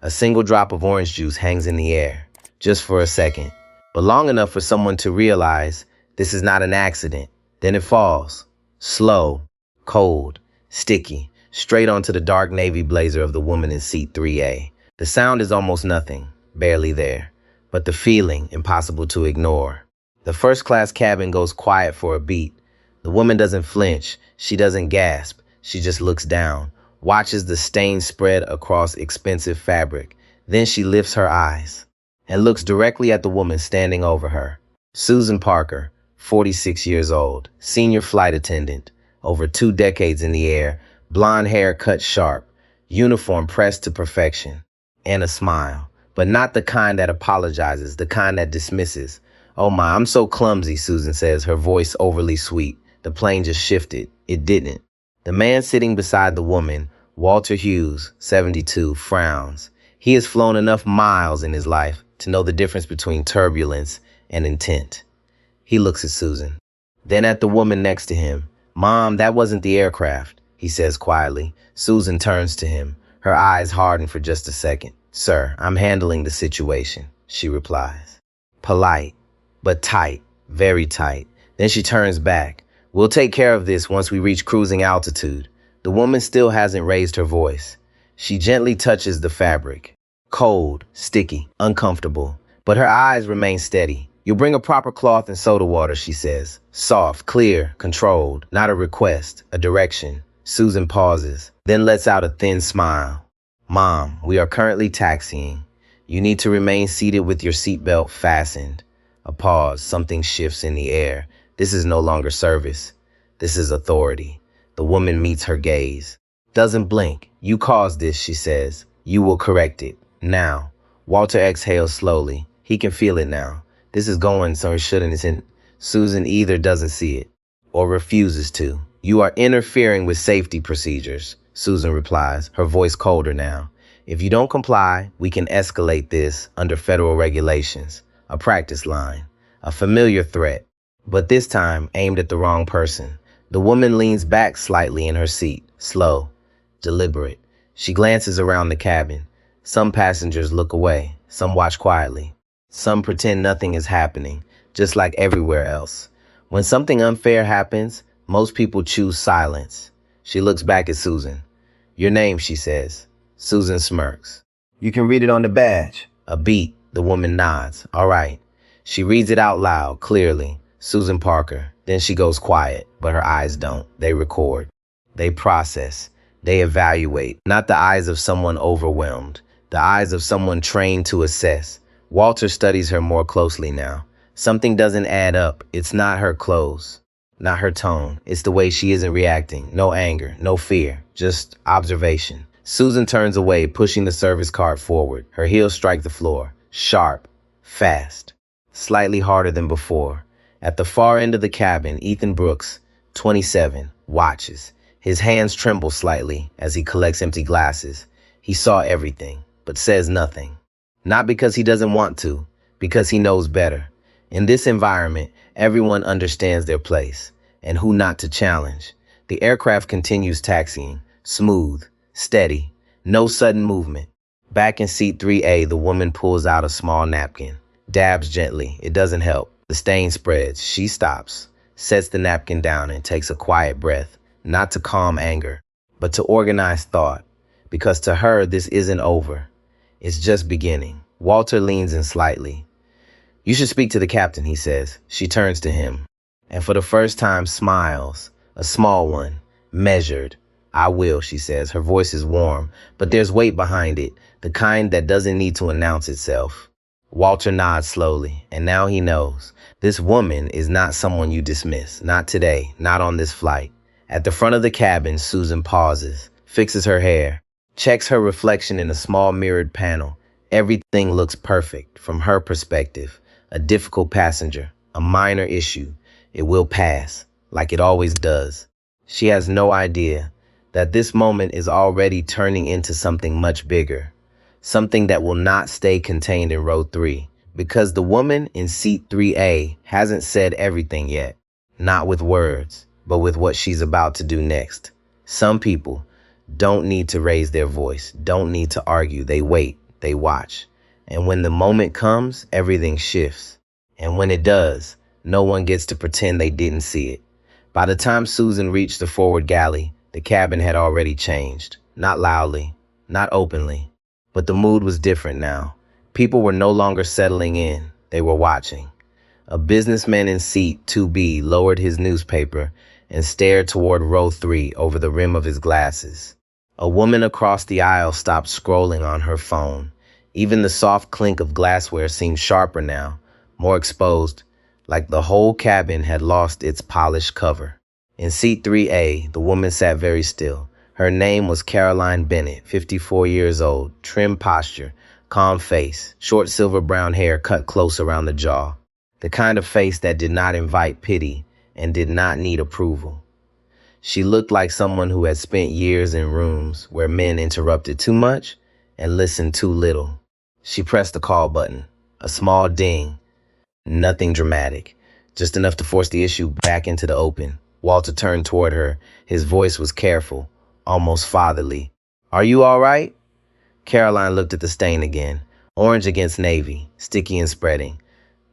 A single drop of orange juice hangs in the air, just for a second, but long enough for someone to realize this is not an accident. Then it falls, slow, cold, sticky, straight onto the dark navy blazer of the woman in seat 3A. The sound is almost nothing, barely there, but the feeling impossible to ignore. The first-class cabin goes quiet for a beat. The woman doesn't flinch, she doesn't gasp, she just looks down, watches the stain spread across expensive fabric. Then she lifts her eyes and looks directly at the woman standing over her. Susan Parker, 46 years old, senior flight attendant, over 2 decades in the air, blonde hair cut sharp, uniform pressed to perfection, and a smile, but not the kind that apologizes, the kind that dismisses. "Oh my, I'm so clumsy," Susan says, her voice overly sweet. The plane just shifted. It didn't. The man sitting beside the woman, Walter Hughes, 72, frowns. He has flown enough miles in his life to know the difference between turbulence and intent. He looks at Susan, then at the woman next to him. "Mom, that wasn't the aircraft," he says quietly. Susan turns to him. Her eyes harden for just a second. "Sir, I'm handling the situation," she replies. Polite, but tight, very tight. Then she turns back. "We'll take care of this once we reach cruising altitude." The woman still hasn't raised her voice. She gently touches the fabric. Cold, sticky, uncomfortable, but her eyes remain steady. "You'll bring a proper cloth and soda water," she says. Soft, clear, controlled, not a request, a direction. Susan pauses, then lets out a thin smile. "Mom, we are currently taxiing. You need to remain seated with your seatbelt fastened." A pause, something shifts in the air. This is no longer service. This is authority. The woman meets her gaze. Doesn't blink. "You caused this," she says. "You will correct it. Now." Walter exhales slowly. He can feel it now. This is going so it shouldn't. Susan either doesn't see it or refuses to. "You are interfering with safety procedures," Susan replies, her voice colder now. "If you don't comply, we can escalate this under federal regulations." A practice line, a familiar threat, but this time aimed at the wrong person. The woman leans back slightly in her seat, slow, deliberate. She glances around the cabin. Some passengers look away, some watch quietly. Some pretend nothing is happening, just like everywhere else. When something unfair happens, most people choose silence. She looks back at Susan. "Your name," she says. Susan smirks. "You can read it on the badge." A beat. The woman nods. "All right." She reads it out loud, clearly. Susan Parker. Then she goes quiet, but her eyes don't. They record. They process. They evaluate. Not the eyes of someone overwhelmed. The eyes of someone trained to assess. Walter studies her more closely now. Something doesn't add up. It's not her clothes, not her tone. It's the way she isn't reacting. No anger, no fear, just observation. Susan turns away, pushing the service cart forward. Her heels strike the floor. Sharp, fast, slightly harder than before. At the far end of the cabin, Ethan Brooks, 27, watches. His hands tremble slightly as he collects empty glasses. He saw everything, but says nothing. Not because he doesn't want to, because he knows better. In this environment, everyone understands their place and who not to challenge. The aircraft continues taxiing, smooth, steady, no sudden movement. Back in seat 3A, the woman pulls out a small napkin, dabs gently. It doesn't help. The stain spreads. She stops, sets the napkin down, and takes a quiet breath, not to calm anger, but to organize thought, because to her, this isn't over. It's just beginning. Walter leans in slightly. "You should speak to the captain," he says. She turns to him, and for the first time smiles, a small one, measured. "I will," she says. Her voice is warm, but there's weight behind it, the kind that doesn't need to announce itself. Walter nods slowly, and now he knows. This woman is not someone you dismiss. Not today, not on this flight. At the front of the cabin, Susan pauses, fixes her hair, checks her reflection in a small mirrored panel. Everything looks perfect from her perspective. A difficult passenger, a minor issue. It will pass, like it always does. She has no idea that this moment is already turning into something much bigger. Something that will not stay contained in row 3. Because the woman in seat 3A hasn't said everything yet. Not with words, but with what she's about to do next. Some people, don't need to raise their voice, don't need to argue. They wait, they watch. And when the moment comes, everything shifts. And when it does, no one gets to pretend they didn't see it. By the time Susan reached the forward galley, the cabin had already changed. Not loudly, not openly, but the mood was different now. People were no longer settling in, they were watching. A businessman in seat 2B lowered his newspaper and stared toward row 3 over the rim of his glasses. A woman across the aisle stopped scrolling on her phone. Even the soft clink of glassware seemed sharper now, more exposed, like the whole cabin had lost its polished cover. In seat 3A, the woman sat very still. Her name was Caroline Bennett, 54 years old, trim posture, calm face, short silver brown hair cut close around the jaw. The kind of face that did not invite pity and did not need approval. She looked like someone who had spent years in rooms where men interrupted too much and listened too little. She pressed the call button. A small ding. Nothing dramatic, just enough to force the issue back into the open. Walter turned toward her. His voice was careful, almost fatherly. "Are you all right?" Caroline looked at the stain again. Orange against navy, sticky and spreading.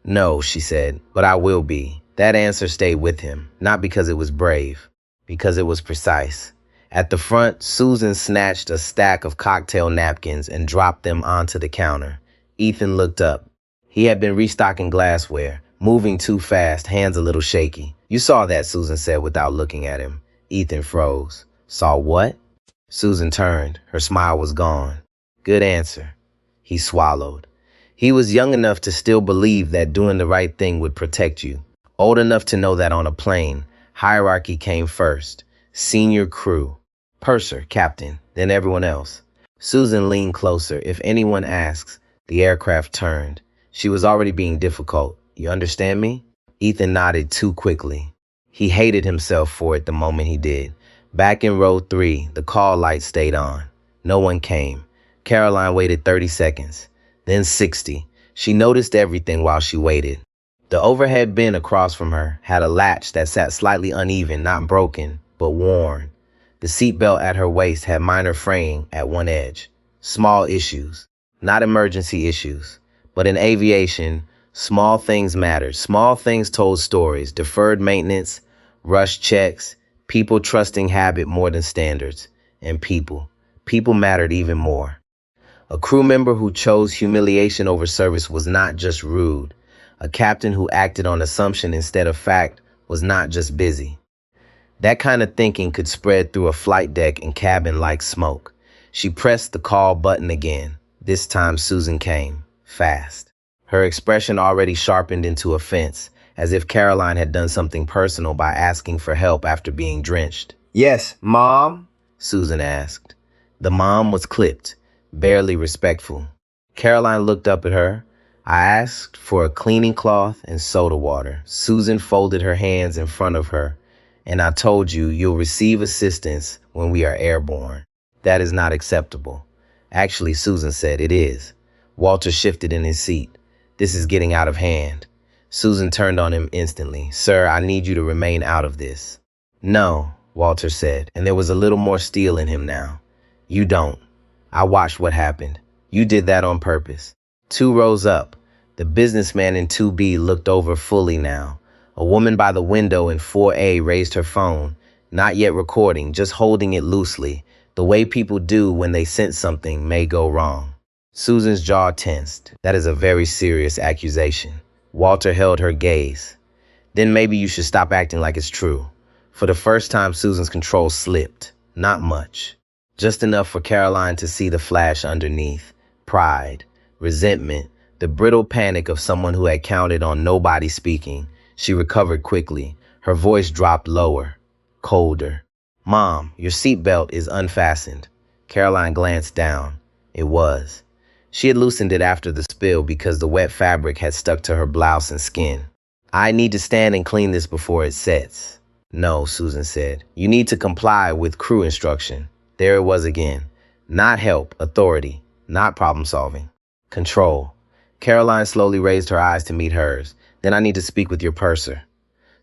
"No," she said, "but I will be." That answer stayed with him, not because it was brave, because it was precise. At the front, Susan snatched a stack of cocktail napkins and dropped them onto the counter. Ethan looked up. He had been restocking glassware, moving too fast, hands a little shaky. "You saw that," Susan said without looking at him. Ethan froze. "Saw what?" Susan turned. Her smile was gone. "Good answer." He swallowed. He was young enough to still believe that doing the right thing would protect you. Old enough to know that on a plane, hierarchy came first. Senior crew. Purser, captain, then everyone else. Susan leaned closer. "If anyone asks," the aircraft turned. She was already being difficult. "You understand me?" Ethan nodded too quickly. He hated himself for it the moment he did. Back in row 3, the call light stayed on. No one came. Caroline waited 30 seconds. Then 60. She noticed everything while she waited. The overhead bin across from her had a latch that sat slightly uneven, not broken, but worn. The seatbelt at her waist had minor fraying at one edge. Small issues. Not emergency issues. But in aviation, small things mattered. Small things told stories. Deferred maintenance, rushed checks, people trusting habit more than standards. And people. People mattered even more. A crew member who chose humiliation over service was not just rude. A captain who acted on assumption instead of fact was not just busy. That kind of thinking could spread through a flight deck and cabin like smoke. She pressed the call button again. This time Susan came, fast. Her expression already sharpened into offense, as if Caroline had done something personal by asking for help after being drenched. "Yes, Mom?" Susan asked. The mom was clipped, barely respectful. Caroline looked up at her. "I asked for a cleaning cloth and soda water." Susan folded her hands in front of her. "And I told you you'll receive assistance when we are airborne. That is not acceptable." "Actually," Susan said, "it is." Walter shifted in his seat. "This is getting out of hand." Susan turned on him instantly. "Sir, I need you to remain out of this." "No," Walter said, and there was a little more steel in him now. "You don't. I watched what happened. You did that on purpose." 2 rows up, the businessman in 2B looked over fully now. A woman by the window in 4A raised her phone, not yet recording, just holding it loosely, the way people do when they sense something may go wrong. Susan's jaw tensed. "That is a very serious accusation." Walter held her gaze. "Then maybe you should stop acting like it's true." For the first time, Susan's control slipped. Not much. Just enough for Caroline to see the flash underneath. Pride, resentment, the brittle panic of someone who had counted on nobody speaking. She recovered quickly. Her voice dropped lower, colder. "Mom, your seatbelt is unfastened." Caroline glanced down. It was. She had loosened it after the spill because the wet fabric had stuck to her blouse and skin. "I need to stand and clean this before it sets." "No," Susan said. "You need to comply with crew instruction." There it was again. Not help, authority. Not problem solving. Control. Caroline slowly raised her eyes to meet hers. "Then I need to speak with your purser."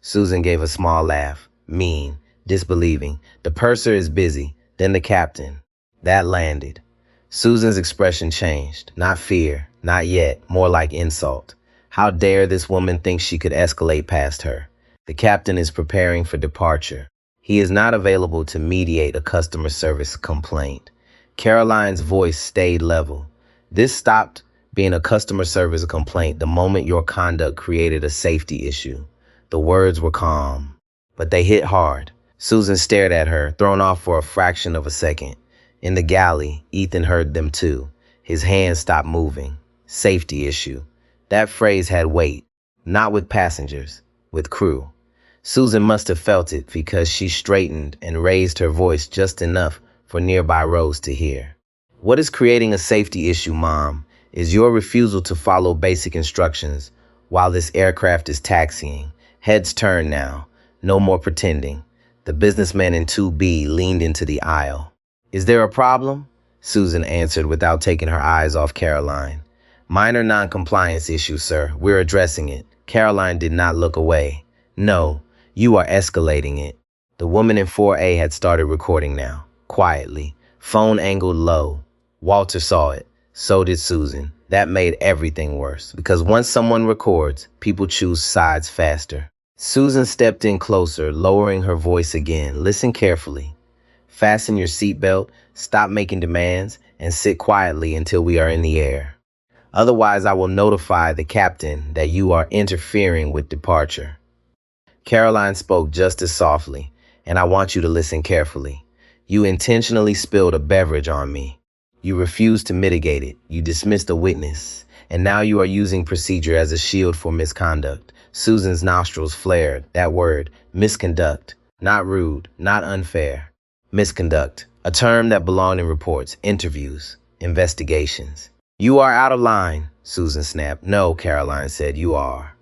Susan gave a small laugh. Mean. Disbelieving. "The purser is busy. Then the captain. That landed. Susan's expression changed. Not fear, not yet, more like insult. How dare this woman think she could escalate past her? The captain is preparing for departure. He is not available to mediate a customer service complaint. Caroline's voice stayed level. This stopped being a customer service complaint the moment your conduct created a safety issue. The words were calm, but they hit hard. Susan stared at her, thrown off for a fraction of a second. In the galley, Ethan heard them too. His hands stopped moving. Safety issue. That phrase had weight. Not with passengers, with crew. Susan must have felt it because she straightened and raised her voice just enough for nearby rows to hear. What is creating a safety issue, Mom, is your refusal to follow basic instructions while this aircraft is taxiing. Heads turn now. No more pretending. The businessman in 2B leaned into the aisle. Is there a problem? Susan answered without taking her eyes off Caroline. Minor non-compliance issue, sir. We're addressing it. Caroline did not look away. No, you are escalating it. The woman in 4A had started recording now, quietly, phone angled low. Walter saw it. So did Susan. That made everything worse, because once someone records, people choose sides faster. Susan stepped in closer, lowering her voice again. Listen carefully. Fasten your seatbelt, stop making demands, and sit quietly until we are in the air. Otherwise, I will notify the captain that you are interfering with departure. Caroline spoke just as softly, and I want you to listen carefully. You intentionally spilled a beverage on me. You refused to mitigate it. You dismissed a witness, and now you are using procedure as a shield for misconduct. Susan's nostrils flared. That word, misconduct. Not rude, not unfair. Misconduct, a term that belonged in reports, interviews, investigations. You are out of line, Susan snapped. No, Caroline said, you are.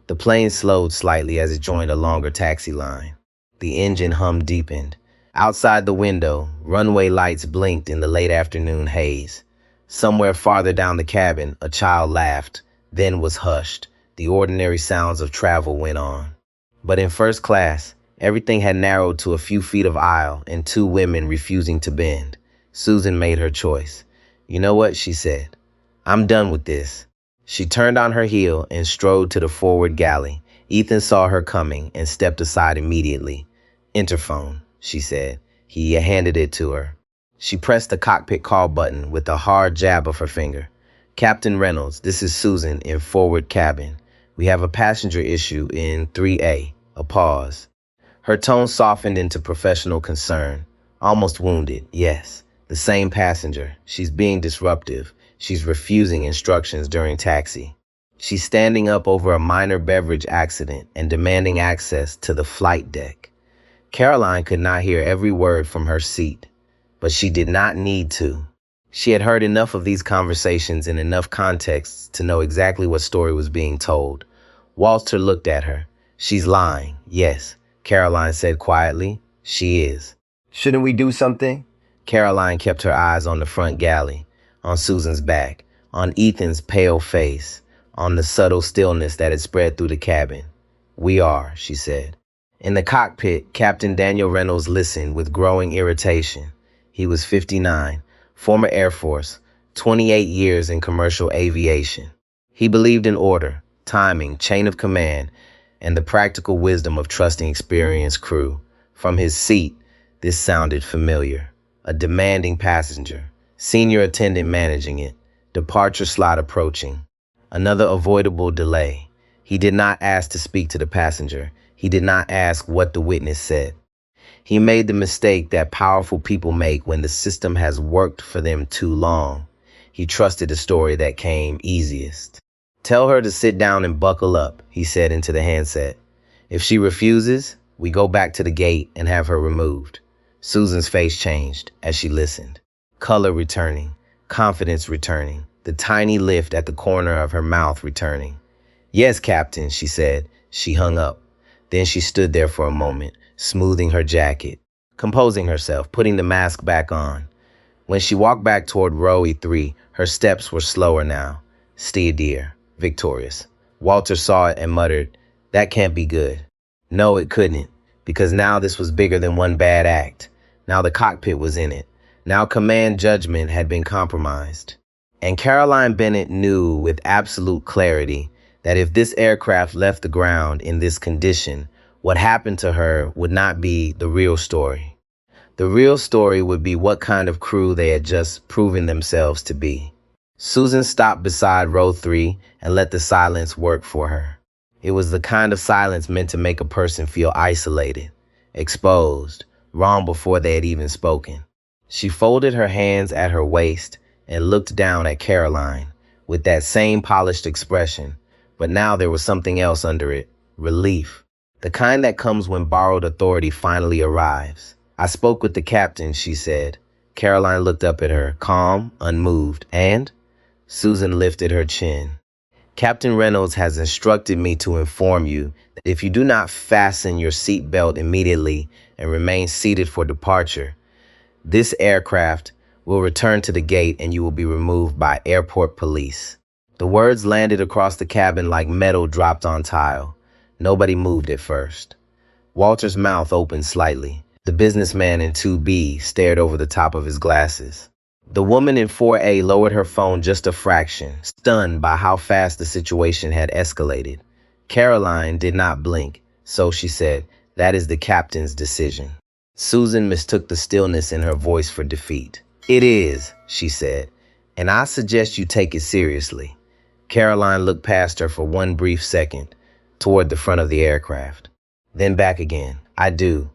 The plane slowed slightly as it joined a longer taxi line. The engine hum deepened. Outside the window, runway lights blinked in the late afternoon haze. Somewhere farther down the cabin, a child laughed, then was hushed. The ordinary sounds of travel went on. But in first class, everything had narrowed to a few feet of aisle and two women refusing to bend. Susan made her choice. You know what, she said. I'm done with this. She turned on her heel and strode to the forward galley. Ethan saw her coming and stepped aside immediately. Interphone, she said. He handed it to her. She pressed the cockpit call button with a hard jab of her finger. Captain Reynolds, this is Susan in forward cabin. We have a passenger issue in 3A. A pause. Her tone softened into professional concern. Almost wounded, yes. The same passenger. She's being disruptive. She's refusing instructions during taxi. She's standing up over a minor beverage accident and demanding access to the flight deck. Caroline could not hear every word from her seat, but she did not need to. She had heard enough of these conversations in enough contexts to know exactly what story was being told. Walter looked at her. She's lying, yes, Caroline said quietly. She is. Shouldn't we do something? Caroline kept her eyes on the front galley, on Susan's back, on Ethan's pale face, on the subtle stillness that had spread through the cabin. We are, she said. In the cockpit, Captain Daniel Reynolds listened with growing irritation. He was 59, former Air Force, 28 years in commercial aviation. He believed in order, timing, chain of command, and the practical wisdom of trusting experienced crew. From his seat, this sounded familiar. A demanding passenger, senior attendant managing it, departure slot approaching. Another avoidable delay. He did not ask to speak to the passenger. He did not ask what the witness said. He made the mistake that powerful people make when the system has worked for them too long. He trusted the story that came easiest. Tell her to sit down and buckle up, he said into the handset. If she refuses, we go back to the gate and have her removed. Susan's face changed as she listened. Color returning, confidence returning, the tiny lift at the corner of her mouth returning. Yes, Captain, she said. She hung up. Then she stood there for a moment, smoothing her jacket, composing herself, putting the mask back on. When she walked back toward row E3, her steps were slower now. Steadier, victorious. Walter saw it and muttered, that can't be good. No, it couldn't, because now this was bigger than one bad act. Now the cockpit was in it. Now command judgment had been compromised. And Caroline Bennett knew with absolute clarity that if this aircraft left the ground in this condition, what happened to her would not be the real story. The real story would be what kind of crew they had just proven themselves to be. Susan stopped beside row 3 and let the silence work for her. It was the kind of silence meant to make a person feel isolated, exposed, wrong before they had even spoken. She folded her hands at her waist and looked down at Caroline with that same polished expression, but now there was something else under it, relief. The kind that comes when borrowed authority finally arrives. I spoke with the captain, she said. Caroline looked up at her, calm, unmoved, and Susan lifted her chin. Captain Reynolds has instructed me to inform you that if you do not fasten your seat belt immediately and remain seated for departure, this aircraft will return to the gate and you will be removed by airport police. The words landed across the cabin like metal dropped on tile. Nobody moved at first. Walter's mouth opened slightly. The businessman in 2B stared over the top of his glasses. The woman in 4A lowered her phone just a fraction, stunned by how fast the situation had escalated. Caroline did not blink, so she said, "That is the captain's decision." Susan mistook the stillness in her voice for defeat. "It is," she said, "and I suggest you take it seriously." Caroline looked past her for one brief second, toward the front of the aircraft. Then back again. "I do."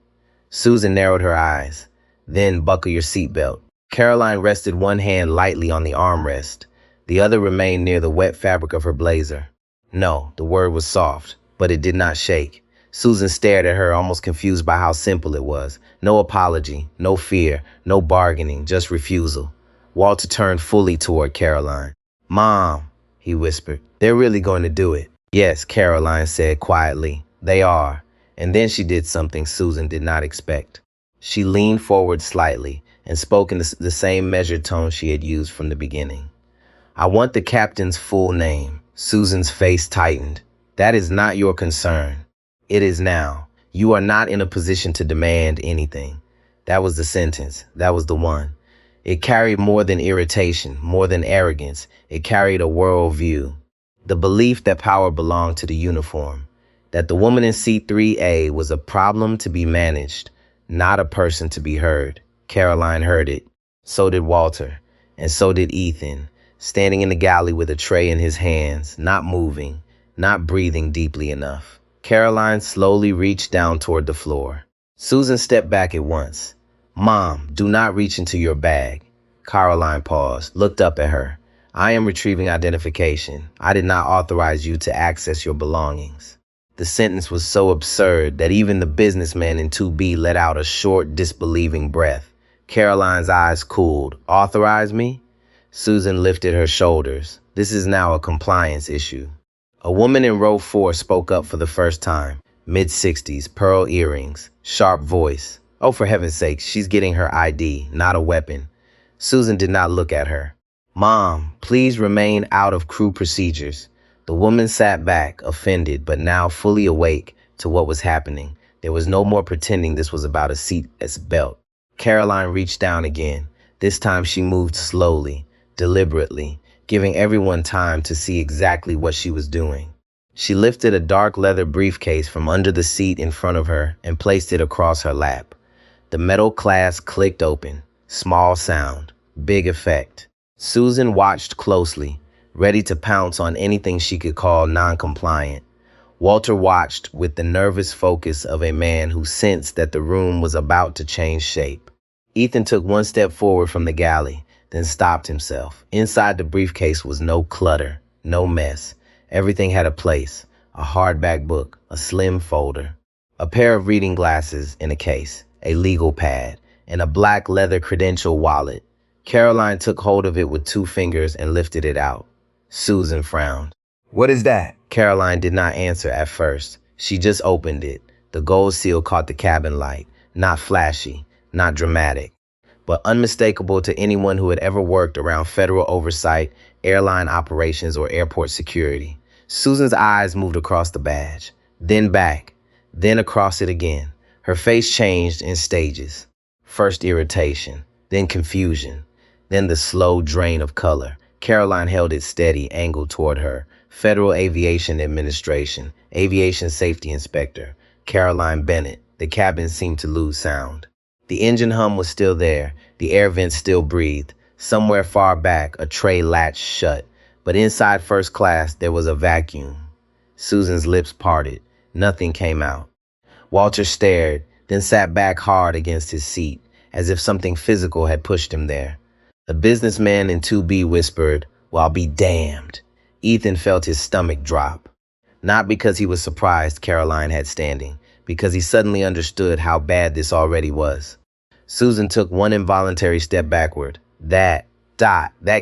Susan narrowed her eyes. "Then buckle your seatbelt." Caroline rested one hand lightly on the armrest. The other remained near the wet fabric of her blazer. No, the word was soft, but it did not shake. Susan stared at her, almost confused by how simple it was. No apology, no fear, no bargaining, just refusal. Walter turned fully toward Caroline. "Mom," he whispered, "they're really going to do it." "Yes," Caroline said quietly, "they are." And then she did something Susan did not expect. She leaned forward slightly and spoke in the same measured tone she had used from the beginning. "I want the captain's full name." Susan's face tightened. "That is not your concern." "It is now. You are not in a position to demand anything." That was the sentence. That was the one. It carried more than irritation, more than arrogance. It carried a worldview. The belief that power belonged to the uniform. That the woman in C3A was a problem to be managed, not a person to be heard. Caroline heard it. So did Walter. And so did Ethan, standing in the galley with a tray in his hands, not moving, not breathing deeply enough. Caroline slowly reached down toward the floor. Susan stepped back at once. "Mom, do not reach into your bag." Caroline paused, looked up at her. "I am retrieving identification. I did not authorize you to access your belongings." The sentence was so absurd that even the businessman in 2B let out a short, disbelieving breath. Caroline's eyes cooled. "Authorize me?" Susan lifted her shoulders. "This is now a compliance issue." A woman in row 4 spoke up for the first time. Mid-60s, pearl earrings, sharp voice. "Oh, for heaven's sake, she's getting her ID, not a weapon." Susan did not look at her. "Mom, please remain out of crew procedures." The woman sat back, offended, but now fully awake to what was happening. There was no more pretending this was about a seat belt. Caroline reached down again. This time she moved slowly, deliberately, giving everyone time to see exactly what she was doing. She lifted a dark leather briefcase from under the seat in front of her and placed it across her lap. The metal clasp clicked open. Small sound, big effect. Susan watched closely, ready to pounce on anything she could call non-compliant. Walter watched with the nervous focus of a man who sensed that the room was about to change shape. Ethan took one step forward from the galley, then stopped himself. Inside the briefcase was no clutter, no mess. Everything had a place, a hardback book, a slim folder, a pair of reading glasses in a case, a legal pad, and a black leather credential wallet. Caroline took hold of it with 2 fingers and lifted it out. Susan frowned. "What is that?" Caroline did not answer at first. She just opened it. The gold seal caught the cabin light. Not flashy, not dramatic, but unmistakable to anyone who had ever worked around federal oversight, airline operations, or airport security. Susan's eyes moved across the badge, then back, then across it again. Her face changed in stages. First irritation, then confusion, then the slow drain of color. Caroline held it steady, angled toward her. Federal Aviation Administration, Aviation Safety Inspector, Caroline Bennett. The cabin seemed to lose sound. The engine hum was still there. The air vents still breathed. Somewhere far back, a tray latched shut. But inside first class, there was a vacuum. Susan's lips parted. Nothing came out. Walter stared, then sat back hard against his seat, as if something physical had pushed him there. The businessman in 2B whispered, "Well, I'll be damned." Ethan felt his stomach drop. Not because he was surprised Caroline had standing, because he suddenly understood how bad this already was. Susan took one involuntary step backward. That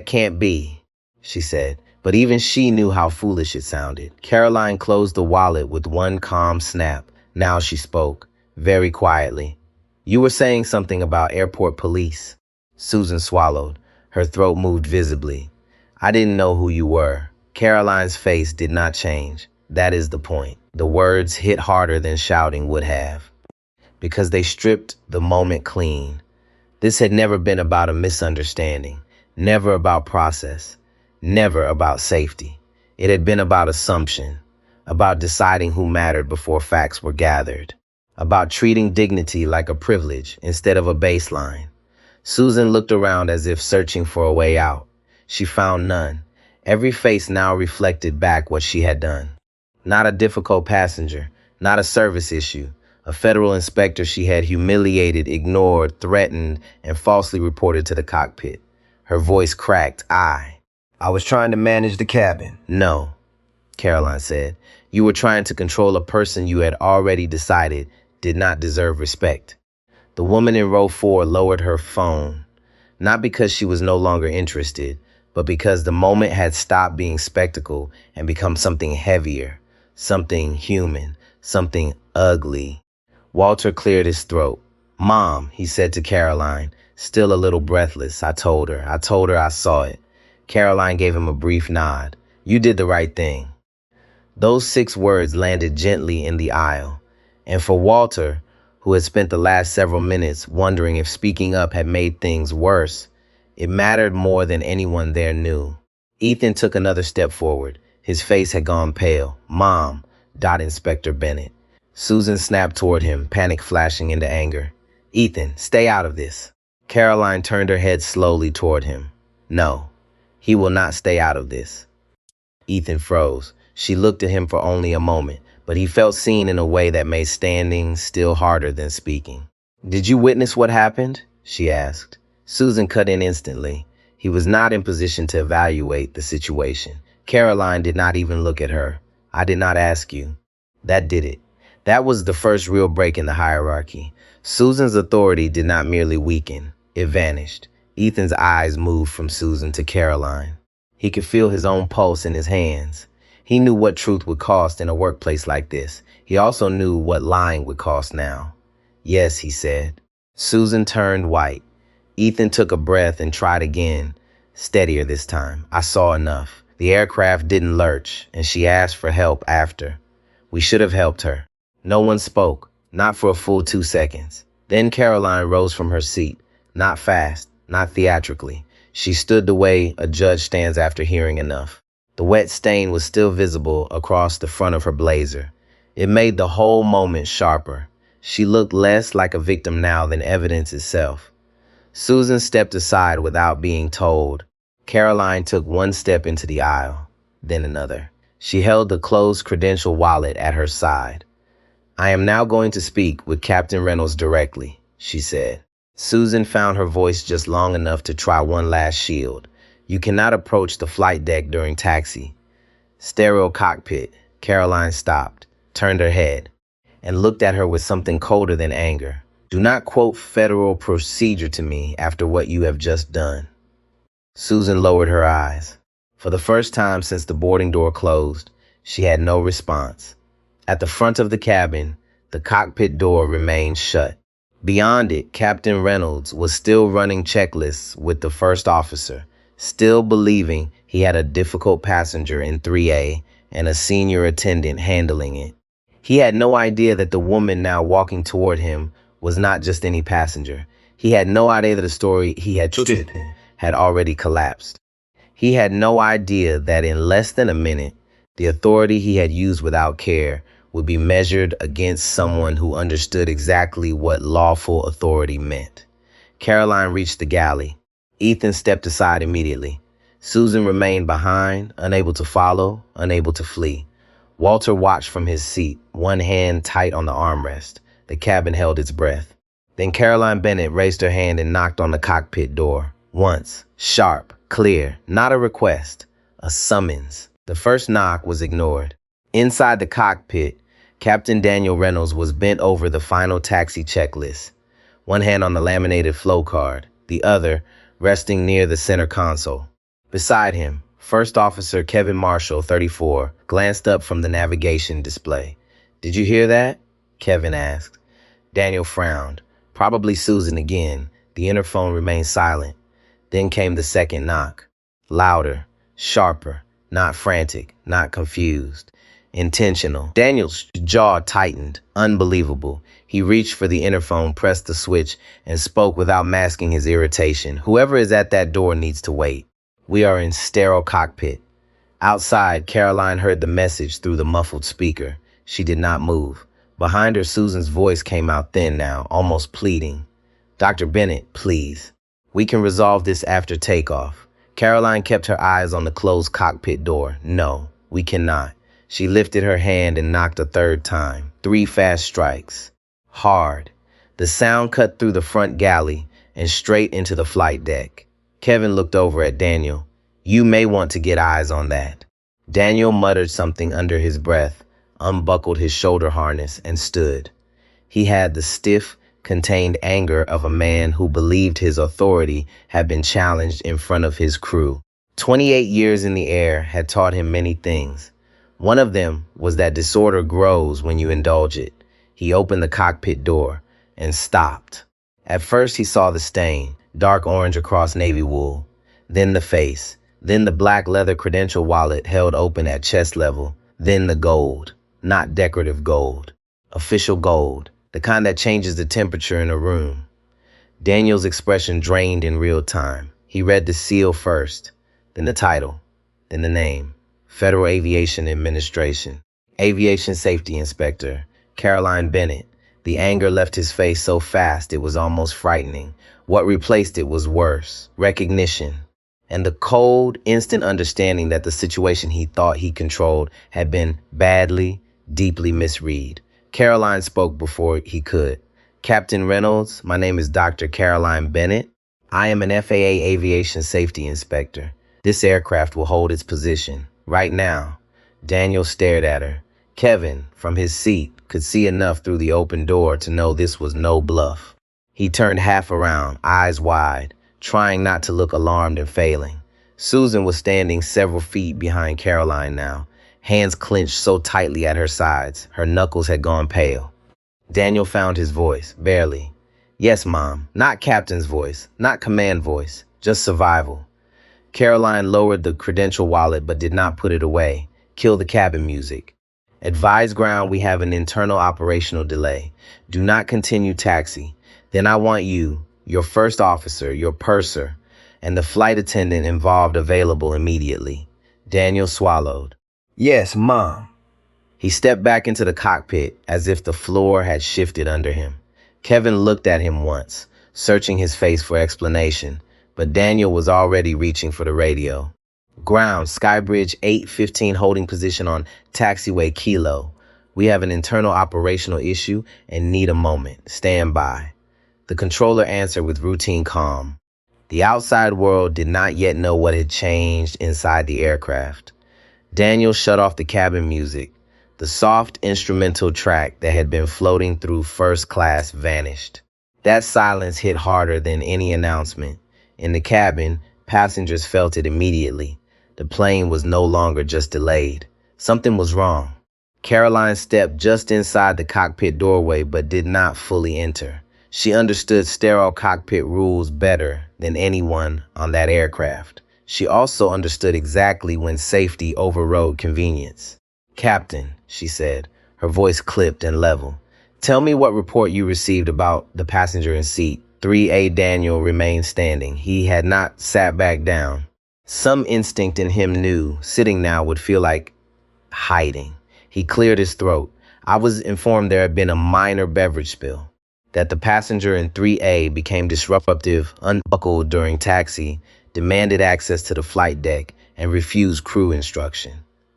can't be," she said. But even she knew how foolish it sounded. Caroline closed the wallet with one calm snap. Now she spoke, very quietly. "You were saying something about airport police." Susan swallowed. Her throat moved visibly. "I didn't know who you were." Caroline's face did not change. That is the point. The words hit harder than shouting would have, because they stripped the moment clean. This had never been about a misunderstanding, never about process, never about safety. It had been about assumption, about deciding who mattered before facts were gathered, about treating dignity like a privilege instead of a baseline. Susan looked around as if searching for a way out. She found none. Every face now reflected back what she had done. Not a difficult passenger, not a service issue, a federal inspector she had humiliated, ignored, threatened, and falsely reported to the cockpit. Her voice cracked. I was trying to manage the cabin." "No," Caroline said. "You were trying to control a person you had already decided did not deserve respect." The woman in row 4 lowered her phone, not because she was no longer interested, but because the moment had stopped being spectacle and become something heavier, something human, something ugly. Walter cleared his throat. "Mom," he said to Caroline, still a little breathless. I told her I saw it." Caroline gave him a brief nod. "You did the right thing." Those 6 words landed gently in the aisle. And for Walter, who had spent the last several minutes wondering if speaking up had made things worse, it mattered more than anyone there knew. Ethan took another step forward. His face had gone pale. "Mom," Inspector Bennett. Susan snapped toward him, panic flashing into anger. "Ethan, stay out of this." Caroline turned her head slowly toward him. "No, he will not stay out of this." Ethan froze. She looked at him for only a moment, but he felt seen in a way that made standing still harder than speaking. "Did you witness what happened?" she asked. Susan cut in instantly. He was not in position to evaluate the situation. Caroline did not even look at her. "I did not ask you." That did it. That was the first real break in the hierarchy. Susan's authority did not merely weaken. It vanished. Ethan's eyes moved from Susan to Caroline. He could feel his own pulse in his hands. He knew what truth would cost in a workplace like this. He also knew what lying would cost now. "Yes," he said. Susan turned white. Ethan took a breath and tried again, steadier this time. "I saw enough. The aircraft didn't lurch, and she asked for help after. We should have helped her." No one spoke, not for a full 2 seconds. Then Caroline rose from her seat, not fast, not theatrically. She stood the way a judge stands after hearing enough. The wet stain was still visible across the front of her blazer. It made the whole moment sharper. She looked less like a victim now than evidence itself. Susan stepped aside without being told. Caroline took one step into the aisle, then another. She held the closed credential wallet at her side. "I am now going to speak with Captain Reynolds directly," she said. Susan found her voice just long enough to try one last shield. "You cannot approach the flight deck during taxi." Stereo cockpit. Caroline stopped, turned her head, and looked at her with something colder than anger. "Do not quote federal procedure to me after what you have just done." Susan lowered her eyes. For the first time since the boarding door closed, she had no response. At the front of the cabin, the cockpit door remained shut. Beyond it, Captain Reynolds was still running checklists with the first officer, still believing he had a difficult passenger in 3A and a senior attendant handling it. He had no idea that the woman now walking toward him was not just any passenger. He had no idea that the story he had trusted had already collapsed. He had no idea that in less than a minute, the authority he had used without care would be measured against someone who understood exactly what lawful authority meant. Caroline reached the galley. Ethan stepped aside immediately. Susan remained behind, unable to follow, unable to flee. Walter watched from his seat, one hand tight on the armrest. The cabin held its breath. Then Caroline Bennett raised her hand and knocked on the cockpit door. Once, sharp, clear, not a request, a summons. The first knock was ignored. Inside the cockpit, Captain Daniel Reynolds was bent over the final taxi checklist, one hand on the laminated flow card, the other resting near the center console. Beside him, First Officer Kevin Marshall, 34, glanced up from the navigation display. "Did you hear that?" Kevin asked. Daniel frowned. Probably Susan again. The interphone remained silent. Then came the second knock. Louder, sharper, not frantic, not confused. Intentional. Daniel's jaw tightened. Unbelievable. He reached for the interphone, pressed the switch, and spoke without masking his irritation. "Whoever is at that door needs to wait. We are in sterile cockpit." Outside, Caroline heard the message through the muffled speaker. She did not move. Behind her, Susan's voice came out thin now, almost pleading. "Dr. Bennett, please. We can resolve this after takeoff." Caroline kept her eyes on the closed cockpit door. "No, we cannot." She lifted her hand and knocked a third time. 3 fast strikes. Hard. The sound cut through the front galley and straight into the flight deck. Kevin looked over at Daniel. "You may want to get eyes on that." Daniel muttered something under his breath, unbuckled his shoulder harness, and stood. He had the stiff, contained anger of a man who believed his authority had been challenged in front of his crew. 28 years in the air had taught him many things. One of them was that disorder grows when you indulge it. He opened the cockpit door and stopped. At first he saw the stain, dark orange across navy wool, then the face, then the black leather credential wallet held open at chest level, then the gold, not decorative gold, official gold, the kind that changes the temperature in a room. Daniel's expression drained in real time. He read the seal first, then the title, then the name. Federal Aviation Administration. Aviation Safety Inspector, Caroline Bennett. The anger left his face so fast it was almost frightening. What replaced it was worse. Recognition. And the cold, instant understanding that the situation he thought he controlled had been badly, deeply misread. Caroline spoke before he could. "Captain Reynolds, my name is Dr. Caroline Bennett. I am an FAA Aviation Safety Inspector. This aircraft will hold its position. Right now." Daniel stared at her. Kevin, from his seat, could see enough through the open door to know this was no bluff. He turned half around, eyes wide, trying not to look alarmed and failing. Susan was standing several feet behind Caroline now, hands clenched so tightly at her sides, her knuckles had gone pale. Daniel found his voice, barely. "Yes, Mom." Not Captain's voice, not command voice, just survival. Caroline lowered the credential wallet but did not put it away. "Kill the cabin music. Advise ground we have an internal operational delay. Do not continue taxi. Then I want you, your first officer, your purser, and the flight attendant involved available immediately." Daniel swallowed. "Yes, Mom." He stepped back into the cockpit as if the floor had shifted under him. Kevin looked at him once, searching his face for explanation, but Daniel was already reaching for the radio. "Ground, Skybridge 815 holding position on taxiway Kilo. We have an internal operational issue and need a moment. Stand by." The controller answered with routine calm. The outside world did not yet know what had changed inside the aircraft. Daniel shut off the cabin music. The soft instrumental track that had been floating through first class vanished. That silence hit harder than any announcement. In the cabin, passengers felt it immediately. The plane was no longer just delayed. Something was wrong. Caroline stepped just inside the cockpit doorway but did not fully enter. She understood sterile cockpit rules better than anyone on that aircraft. She also understood exactly when safety overrode convenience. "Captain," she said, her voice clipped and level, "tell me what report you received about the passenger in seat 3A Daniel remained standing. He had not sat back down. Some instinct in him knew sitting now would feel like hiding. He cleared his throat. I was informed there had been a minor beverage spill, that the passenger in 3A became disruptive, unbuckled during taxi, demanded access to the flight deck, and refused crew instruction.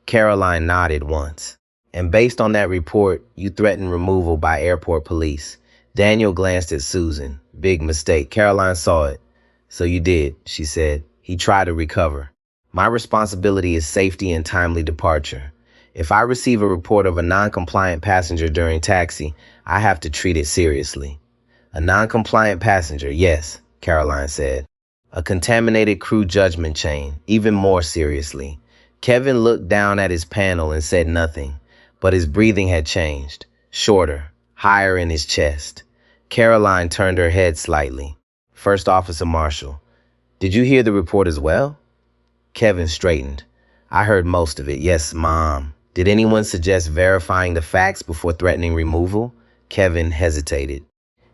Caroline nodded once. And based on that report, you threatened removal by airport police. Daniel glanced at Susan. Big mistake. Caroline saw it. So you did, she said. He tried to recover. My responsibility is safety and timely departure. If I receive a report of a non-compliant passenger during taxi, I have to treat it seriously. A non-compliant passenger, yes, Caroline said. A contaminated crew judgment chain, even more seriously. Kevin looked down at his panel and said nothing, but his breathing had changed, shorter, higher in his chest. Caroline turned her head slightly. First Officer Marshall, did you hear the report as well? Kevin straightened. I heard most of it, yes, Mom. Did anyone suggest verifying the facts before threatening removal? Kevin hesitated.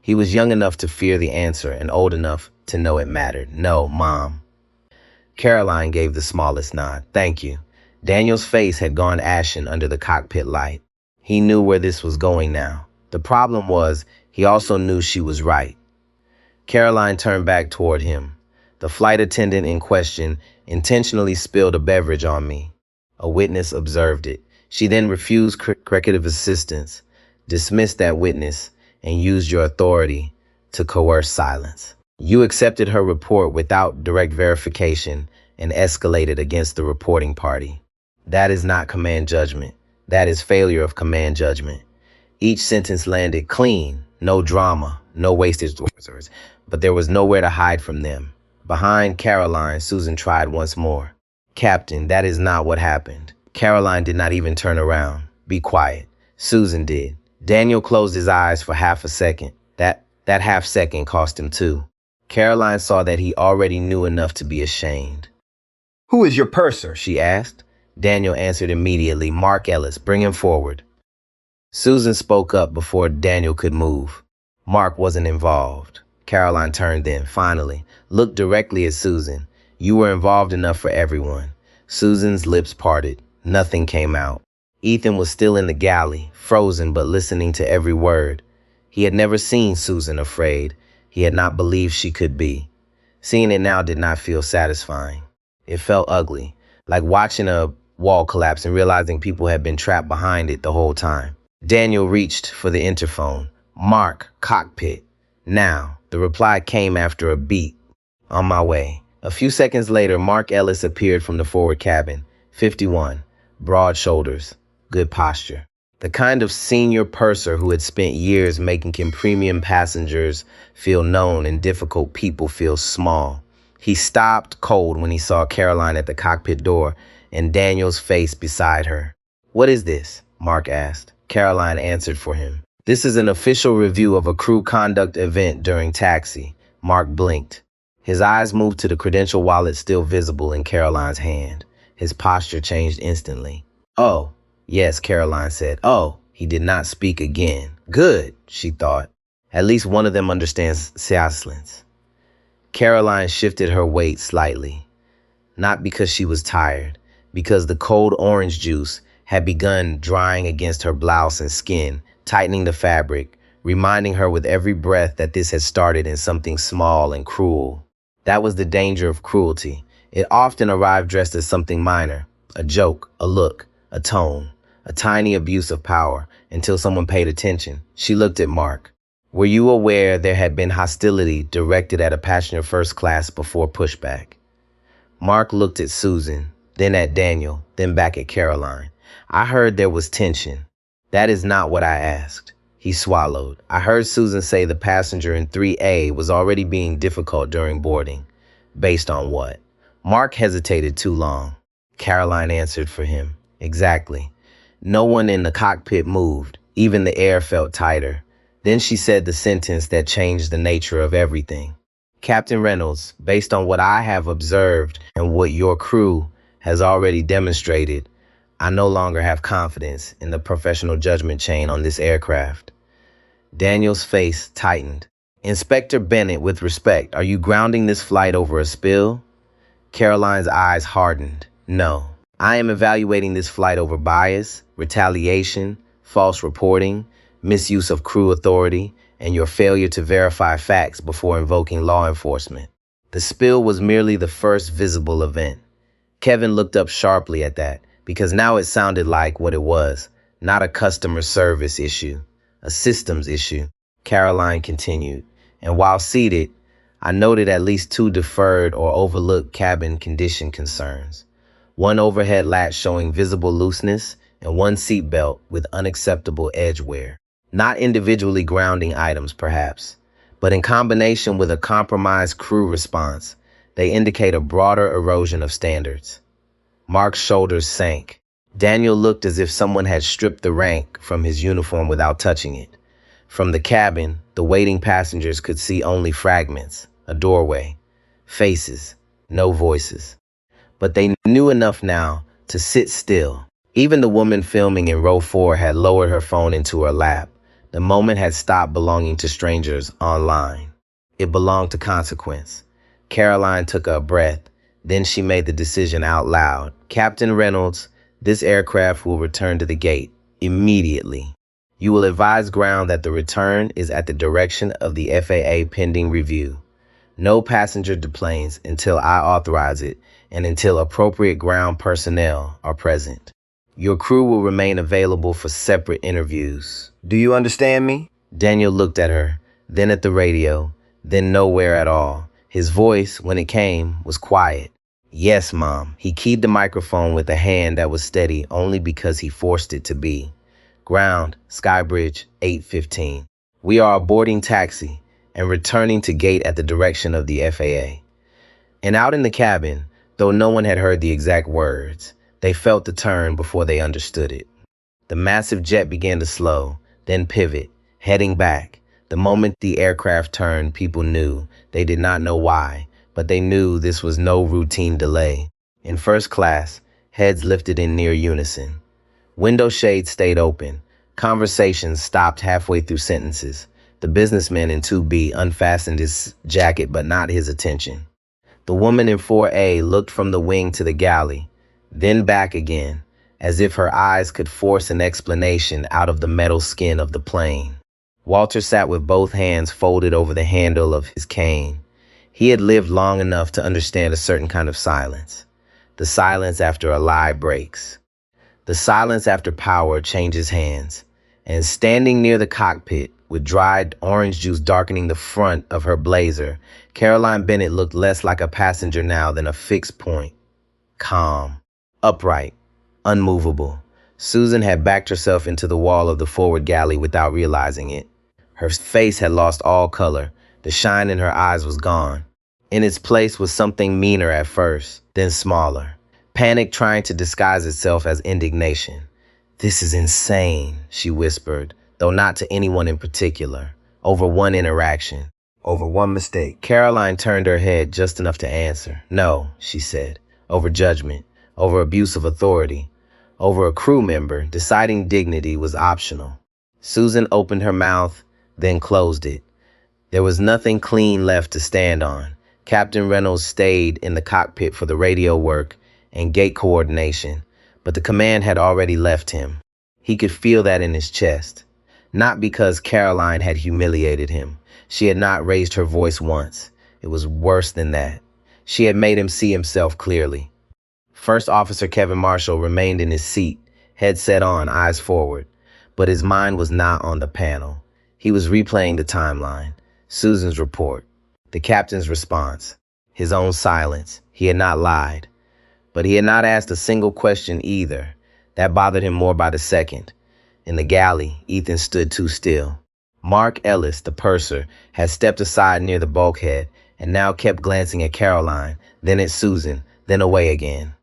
He was young enough to fear the answer and old enough to know it mattered. No, Mom. Caroline gave the smallest nod. Thank you. Daniel's face had gone ashen under the cockpit light. He knew where this was going now. The problem was, he also knew she was right. Caroline turned back toward him. The flight attendant in question intentionally spilled a beverage on me. A witness observed it. She then refused corrective assistance, dismissed that witness, and used your authority to coerce silence. You accepted her report without direct verification and escalated against the reporting party. That is not command judgment. That is failure of command judgment. Each sentence landed clean, no drama, no wasted words, but there was nowhere to hide from them. Behind Caroline, Susan tried once more. Captain, that is not what happened. Caroline did not even turn around. Be quiet. Susan did. Daniel closed his eyes for half a second. That half second cost him two. Caroline saw that he already knew enough to be ashamed. Who is your purser? She asked. Daniel answered immediately. Mark Ellis, bring him forward. Susan spoke up before Daniel could move. Mark wasn't involved. Caroline turned then, finally, looked directly at Susan. You were involved enough for everyone. Susan's lips parted. Nothing came out. Ethan was still in the galley, frozen but listening to every word. He had never seen Susan afraid. He had not believed she could be. Seeing it now did not feel satisfying. It felt ugly, like watching a wall collapse and realizing people had been trapped behind it the whole time. Daniel reached for the interphone. Mark, cockpit. Now, the reply came after a beat. On my way. A few seconds later, Mark Ellis appeared from the forward cabin. 51. Broad shoulders. Good posture. The kind of senior purser who had spent years making premium passengers feel known and difficult people feel small. He stopped cold when he saw Caroline at the cockpit door and Daniel's face beside her. What is this? Mark asked. Caroline answered for him. This is an official review of a crew conduct event during taxi. Mark blinked. His eyes moved to the credential wallet still visible in Caroline's hand. His posture changed instantly. Oh, yes, Caroline said. Oh, he did not speak again. Good, she thought. At least one of them understands Siaslins. Caroline shifted her weight slightly. Not because she was tired, because the cold orange juice had begun drying against her blouse and skin, tightening the fabric, reminding her with every breath that this had started in something small and cruel. That was the danger of cruelty. It often arrived dressed as something minor, a joke, a look, a tone, a tiny abuse of power, until someone paid attention. She looked at Mark. Were you aware there had been hostility directed at a passenger first class before pushback? Mark looked at Susan, then at Daniel, then back at Caroline. I heard there was tension. That is not what I asked. He swallowed. I heard Susan say the passenger in 3A was already being difficult during boarding. Based on what? Mark hesitated too long. Caroline answered for him. Exactly. No one in the cockpit moved. Even the air felt tighter. Then she said the sentence that changed the nature of everything. Captain Reynolds, based on what I have observed and what your crew has already demonstrated, I no longer have confidence in the professional judgment chain on this aircraft. Daniel's face tightened. Inspector Bennett, with respect, are you grounding this flight over a spill? Caroline's eyes hardened. No. I am evaluating this flight over bias, retaliation, false reporting, misuse of crew authority, and your failure to verify facts before invoking law enforcement. The spill was merely the first visible event. Kevin looked up sharply at that, because now it sounded like what it was, not a customer service issue, a systems issue. Caroline continued, and while seated, I noted at least two deferred or overlooked cabin condition concerns. One overhead latch showing visible looseness, and one seatbelt with unacceptable edge wear. Not individually grounding items, perhaps, but in combination with a compromised crew response, they indicate a broader erosion of standards. Mark's shoulders sank. Daniel looked as if someone had stripped the rank from his uniform without touching it. From the cabin, the waiting passengers could see only fragments, a doorway, faces, no voices. But they knew enough now to sit still. Even the woman filming in row 4 had lowered her phone into her lap. The moment had stopped belonging to strangers online. It belonged to consequence. Caroline took a breath. Then she made the decision out loud. Captain Reynolds, this aircraft will return to the gate immediately. You will advise ground that the return is at the direction of the FAA pending review. No passenger deplanes until I authorize it and until appropriate ground personnel are present. Your crew will remain available for separate interviews. Do you understand me? Daniel looked at her, then at the radio, then nowhere at all. His voice, when it came, was quiet. Yes, Mom. He keyed the microphone with a hand that was steady only because he forced it to be. Ground, Skybridge, 8:15. We are boarding taxi and returning to gate at the direction of the FAA. And out in the cabin, though no one had heard the exact words, they felt the turn before they understood it. The massive jet began to slow, then pivot, heading back. The moment the aircraft turned, people knew. They did not know why, but they knew this was no routine delay. In first class, heads lifted in near unison. Window shades stayed open. Conversations stopped halfway through sentences. The businessman in 2B unfastened his jacket, but not his attention. The woman in 4A looked from the wing to the galley, then back again, as if her eyes could force an explanation out of the metal skin of the plane. Walter sat with both hands folded over the handle of his cane. He had lived long enough to understand a certain kind of silence. The silence after a lie breaks. The silence after power changes hands. And standing near the cockpit, with dried orange juice darkening the front of her blazer, Caroline Bennett looked less like a passenger now than a fixed point. Calm, upright, unmovable. Susan had backed herself into the wall of the forward galley without realizing it. Her face had lost all color. The shine in her eyes was gone. In its place was something meaner at first, then smaller. Panic trying to disguise itself as indignation. This is insane, she whispered, though not to anyone in particular. Over one interaction. Over one mistake. Caroline turned her head just enough to answer. No, she said. Over judgment. Over abuse of authority. Over a crew member, deciding dignity was optional. Susan opened her mouth, then closed it. There was nothing clean left to stand on. Captain Reynolds stayed in the cockpit for the radio work and gate coordination, but the command had already left him. He could feel that in his chest. Not because Caroline had humiliated him. She had not raised her voice once. It was worse than that. She had made him see himself clearly. First Officer Kevin Marshall remained in his seat, head set on, eyes forward, but his mind was not on the panel. He was replaying the timeline, Susan's report, the captain's response, his own silence. He had not lied, but he had not asked a single question either. That bothered him more by the second. In the galley, Ethan stood too still. Mark Ellis, the purser, had stepped aside near the bulkhead and now kept glancing at Caroline, then at Susan, then away again.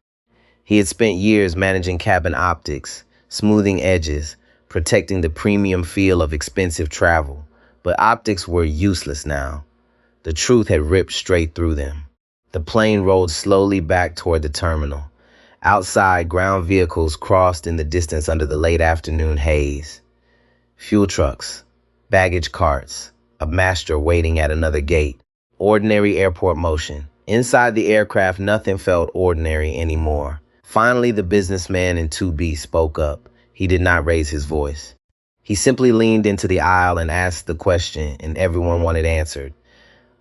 He had spent years managing cabin optics, smoothing edges, protecting the premium feel of expensive travel, but optics were useless now. The truth had ripped straight through them. The plane rolled slowly back toward the terminal. Outside, ground vehicles crossed in the distance under the late afternoon haze. Fuel trucks, baggage carts, a master waiting at another gate. Ordinary airport motion. Inside the aircraft, nothing felt ordinary anymore. Finally, the businessman in 2B spoke up. He did not raise his voice. He simply leaned into the aisle and asked the question, and everyone wanted answered.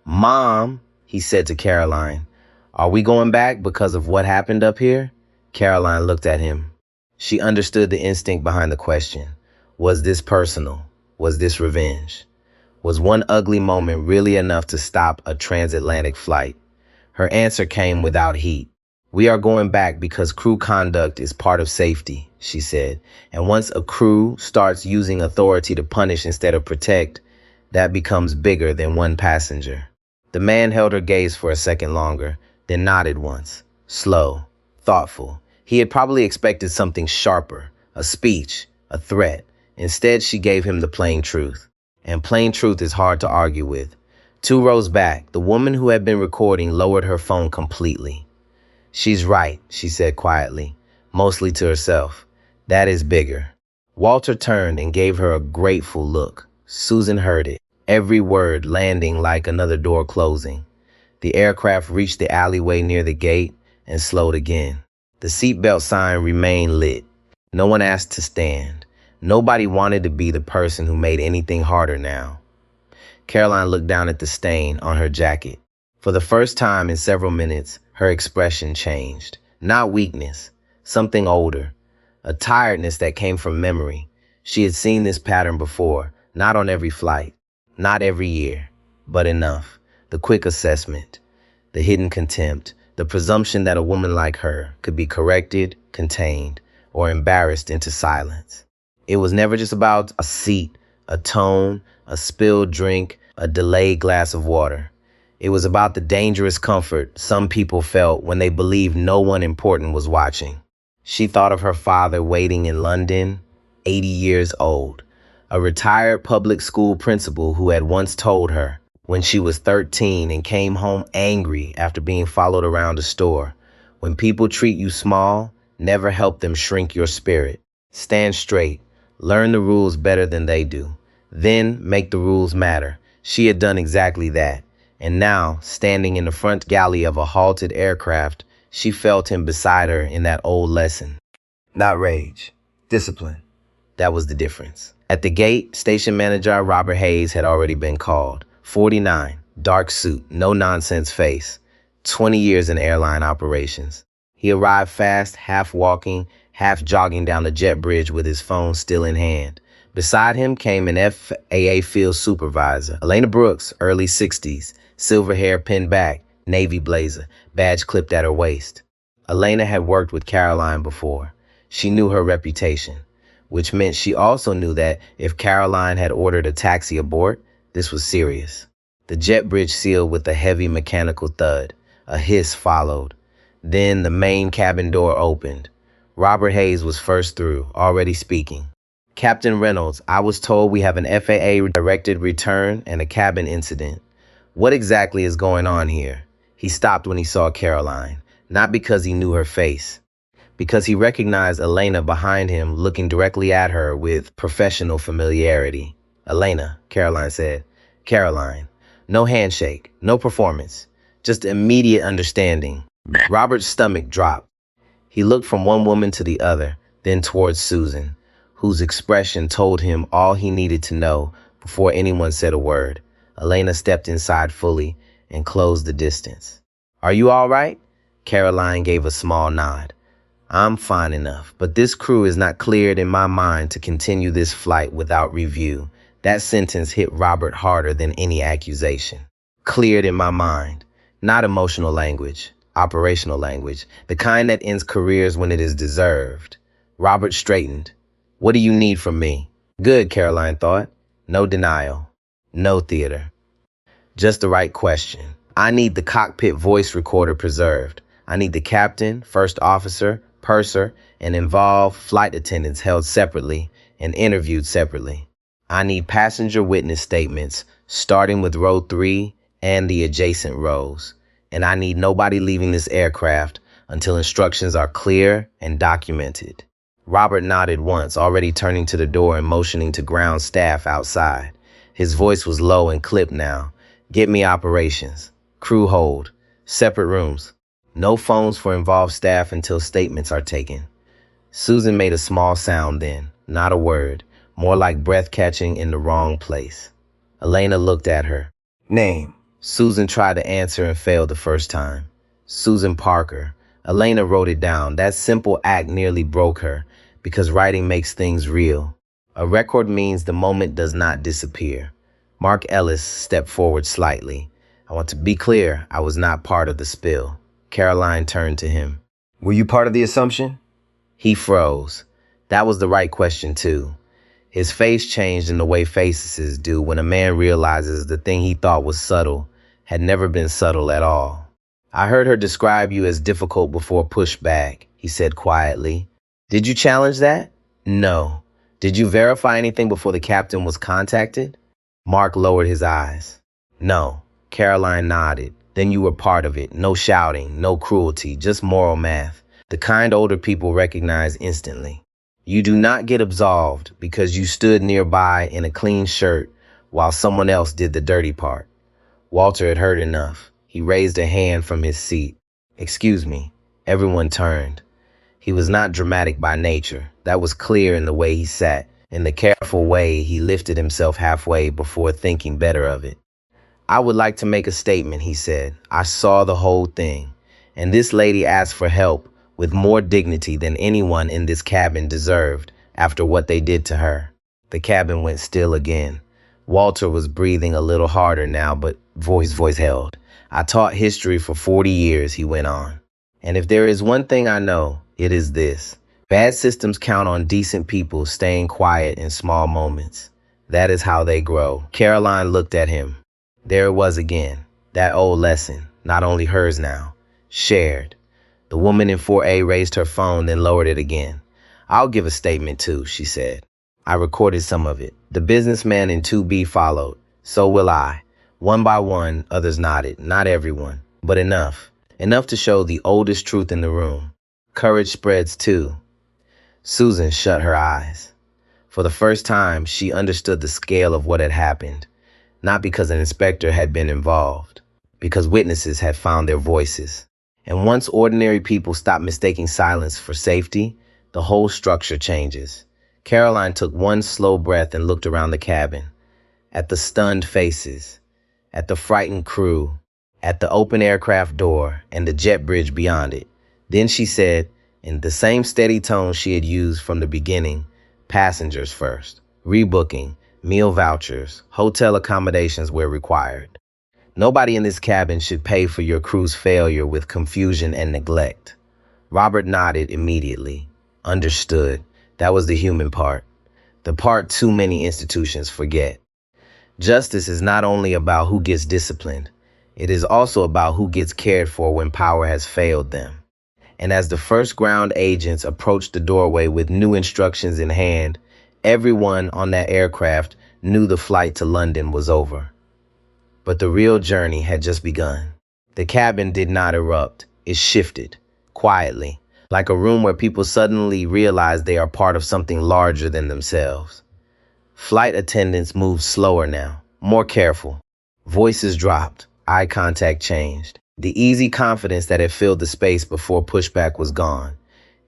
"Mom," he said to Caroline, "are we going back because of what happened up here?" Caroline looked at him. She understood the instinct behind the question. Was this personal? Was this revenge? Was one ugly moment really enough to stop a transatlantic flight? Her answer came without heat. "We are going back because crew conduct is part of safety," she said. "And once a crew starts using authority to punish instead of protect, that becomes bigger than one passenger." The man held her gaze for a second longer, then nodded once. Slow, thoughtful. He had probably expected something sharper, a speech, a threat. Instead, she gave him the plain truth. And plain truth is hard to argue with. 2 rows back, the woman who had been recording lowered her phone completely. "She's right," she said quietly, mostly to herself. "That is bigger." Walter turned and gave her a grateful look. Susan heard it, every word landing like another door closing. The aircraft reached the alleyway near the gate and slowed again. The seatbelt sign remained lit. No one asked to stand. Nobody wanted to be the person who made anything harder now. Caroline looked down at the stain on her jacket. For the first time in several minutes, her expression changed. Not weakness, something older. A tiredness that came from memory. She had seen this pattern before, not on every flight, not every year, but enough. The quick assessment, the hidden contempt, the presumption that a woman like her could be corrected, contained, or embarrassed into silence. It was never just about a seat, a tone, a spilled drink, a delayed glass of water. It was about the dangerous comfort some people felt when they believed no one important was watching. She thought of her father waiting in London, 80 years old, a retired public school principal who had once told her when she was 13 and came home angry after being followed around a store, "When people treat you small, never help them shrink your spirit. Stand straight. Learn the rules better than they do. Then make the rules matter." She had done exactly that. And now, standing in the front galley of a halted aircraft, she felt him beside her in that old lesson. Not rage, discipline. That was the difference. At the gate, station manager Robert Hayes had already been called. 49, dark suit, no-nonsense face. 20 years in airline operations. He arrived fast, half walking, half jogging down the jet bridge with his phone still in hand. Beside him came an FAA field supervisor, Elena Brooks, early 60s, silver hair pinned back, navy blazer, badge clipped at her waist. Elena had worked with Caroline before. She knew her reputation, which meant she also knew that if Caroline had ordered a taxi abort, this was serious. The jet bridge sealed with a heavy mechanical thud. A hiss followed. Then the main cabin door opened. Robert Hayes was first through, already speaking. "Captain Reynolds, I was told we have an FAA-directed return and a cabin incident. What exactly is going on here?" He stopped when he saw Caroline, not because he knew her face, because he recognized Elena behind him looking directly at her with professional familiarity. "Elena," Caroline said. "Caroline." No handshake, no performance, just immediate understanding. Robert's stomach dropped. He looked from one woman to the other, then towards Susan, whose expression told him all he needed to know before anyone said a word. Elena stepped inside fully and closed the distance. "Are you all right?" Caroline gave a small nod. "I'm fine enough, but this crew is not cleared in my mind to continue this flight without review." That sentence hit Robert harder than any accusation. Cleared in my mind. Not emotional language, operational language, the kind that ends careers when it is deserved. Robert straightened. "What do you need from me?" Good, Caroline thought. No denial. No theater. Just the right question. "I need the cockpit voice recorder preserved. I need the captain, first officer, purser, and involved flight attendants held separately and interviewed separately. I need passenger witness statements, starting with row 3 and the adjacent rows. And I need nobody leaving this aircraft until instructions are clear and documented." Robert nodded once, already turning to the door and motioning to ground staff outside. His voice was low and clipped now. Get me operations. Crew hold. Separate rooms. No phones for involved staff until statements are taken. Susan made a small sound then, not a word, more like breath catching in the wrong place. Elena looked at her. Name. Susan tried to answer and failed the first time. Susan Parker. Elena wrote it down. That simple act nearly broke her, because writing makes things real. A record means the moment does not disappear. Mark Ellis stepped forward slightly. I want to be clear, I was not part of the spill. Caroline turned to him. Were you part of the assumption? He froze. That was the right question, too. His face changed in the way faces do when a man realizes the thing he thought was subtle had never been subtle at all. I heard her describe you as difficult before pushback, he said quietly. Did you challenge that? No. Did you verify anything before the captain was contacted? Mark lowered his eyes. No. Caroline nodded. Then you were part of it. No shouting, no cruelty, just moral math. The kind older people recognize instantly. You do not get absolved because you stood nearby in a clean shirt while someone else did the dirty part. Walter had heard enough. He raised a hand from his seat. Excuse me. Everyone turned. He was not dramatic by nature. That was clear in the way he sat, in the careful way he lifted himself halfway before thinking better of it. I would like to make a statement, he said. I saw the whole thing, and this lady asked for help with more dignity than anyone in this cabin deserved after what they did to her. The cabin went still again. Walter was breathing a little harder now, but voice held. I taught history for 40 years, he went on. And if there is one thing I know, it is this. Bad systems count on decent people staying quiet in small moments. That is how they grow. Caroline looked at him. There it was again. That old lesson, not only hers now, shared. The woman in 4A raised her phone, then lowered it again. I'll give a statement too, she said. I recorded some of it. The businessman in 2B followed. So will I. One by one, others nodded. Not everyone, but enough. Enough to show the oldest truth in the room. Courage spreads too. Susan shut her eyes. For the first time, she understood the scale of what had happened. Not because an inspector had been involved, because witnesses had found their voices. And once ordinary people stop mistaking silence for safety, the whole structure changes. Caroline took one slow breath and looked around the cabin, at the stunned faces, at the frightened crew, at the open aircraft door and the jet bridge beyond it. Then she said, in the same steady tone she had used from the beginning, passengers first, rebooking, meal vouchers, hotel accommodations where required. Nobody in this cabin should pay for your crew's failure with confusion and neglect. Robert nodded immediately. Understood. That was the human part. The part too many institutions forget. Justice is not only about who gets disciplined. It is also about who gets cared for when power has failed them. And as the first ground agents approached the doorway with new instructions in hand, everyone on that aircraft knew the flight to London was over. But the real journey had just begun. The cabin did not erupt. It shifted, quietly, like a room where people suddenly realize they are part of something larger than themselves. Flight attendants moved slower now, more careful. Voices dropped, eye contact changed. The easy confidence that had filled the space before pushback was gone.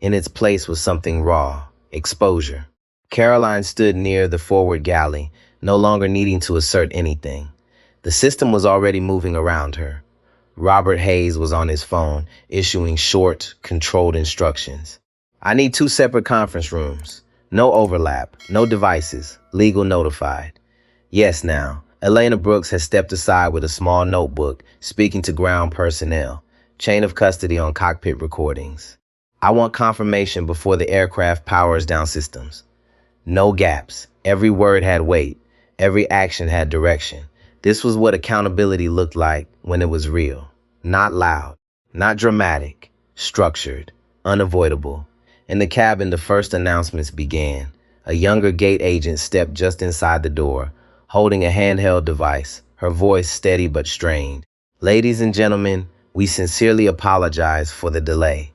In its place was something raw, exposure. Caroline stood near the forward galley, no longer needing to assert anything. The system was already moving around her. Robert Hayes was on his phone, issuing short, controlled instructions. I need 2 separate conference rooms. No overlap, no devices, legal notified. Yes, now. Elena Brooks has stepped aside with a small notebook, speaking to ground personnel. Chain of custody on cockpit recordings. I want confirmation before the aircraft powers down systems. No gaps. Every word had weight. Every action had direction. This was what accountability looked like when it was real. Not loud, not dramatic, structured, unavoidable. In the cabin, the first announcements began. A younger gate agent stepped just inside the door, holding a handheld device, her voice steady but strained. Ladies and gentlemen, we sincerely apologize for the delay.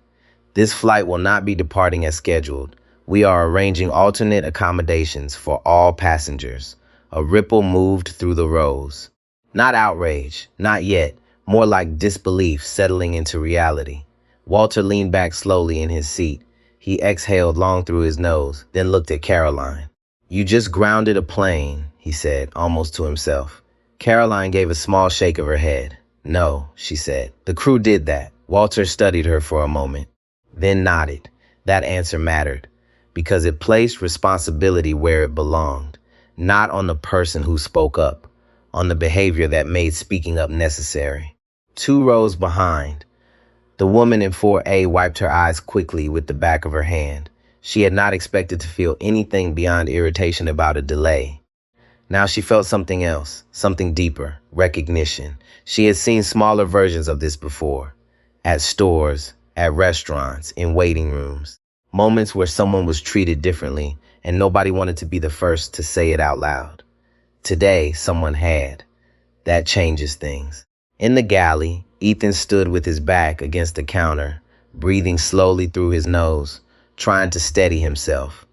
This flight will not be departing as scheduled. We are arranging alternate accommodations for all passengers. A ripple moved through the rows. Not outrage, not yet, more like disbelief settling into reality. Walter leaned back slowly in his seat. He exhaled long through his nose, then looked at Caroline. "You just grounded a plane," he said, almost to himself. Caroline gave a small shake of her head. "No," she said. "The crew did that." Walter studied her for a moment, then nodded. That answer mattered, because it placed responsibility where it belonged, not on the person who spoke up, on the behavior that made speaking up necessary. 2 rows behind, the woman in 4A wiped her eyes quickly with the back of her hand. She had not expected to feel anything beyond irritation about a delay. Now she felt something else, something deeper, recognition. She had seen smaller versions of this before, at stores, at restaurants, in waiting rooms. Moments where someone was treated differently and nobody wanted to be the first to say it out loud. Today, someone had. That changes things. In the galley, Ethan stood with his back against the counter, breathing slowly through his nose, trying to steady himself.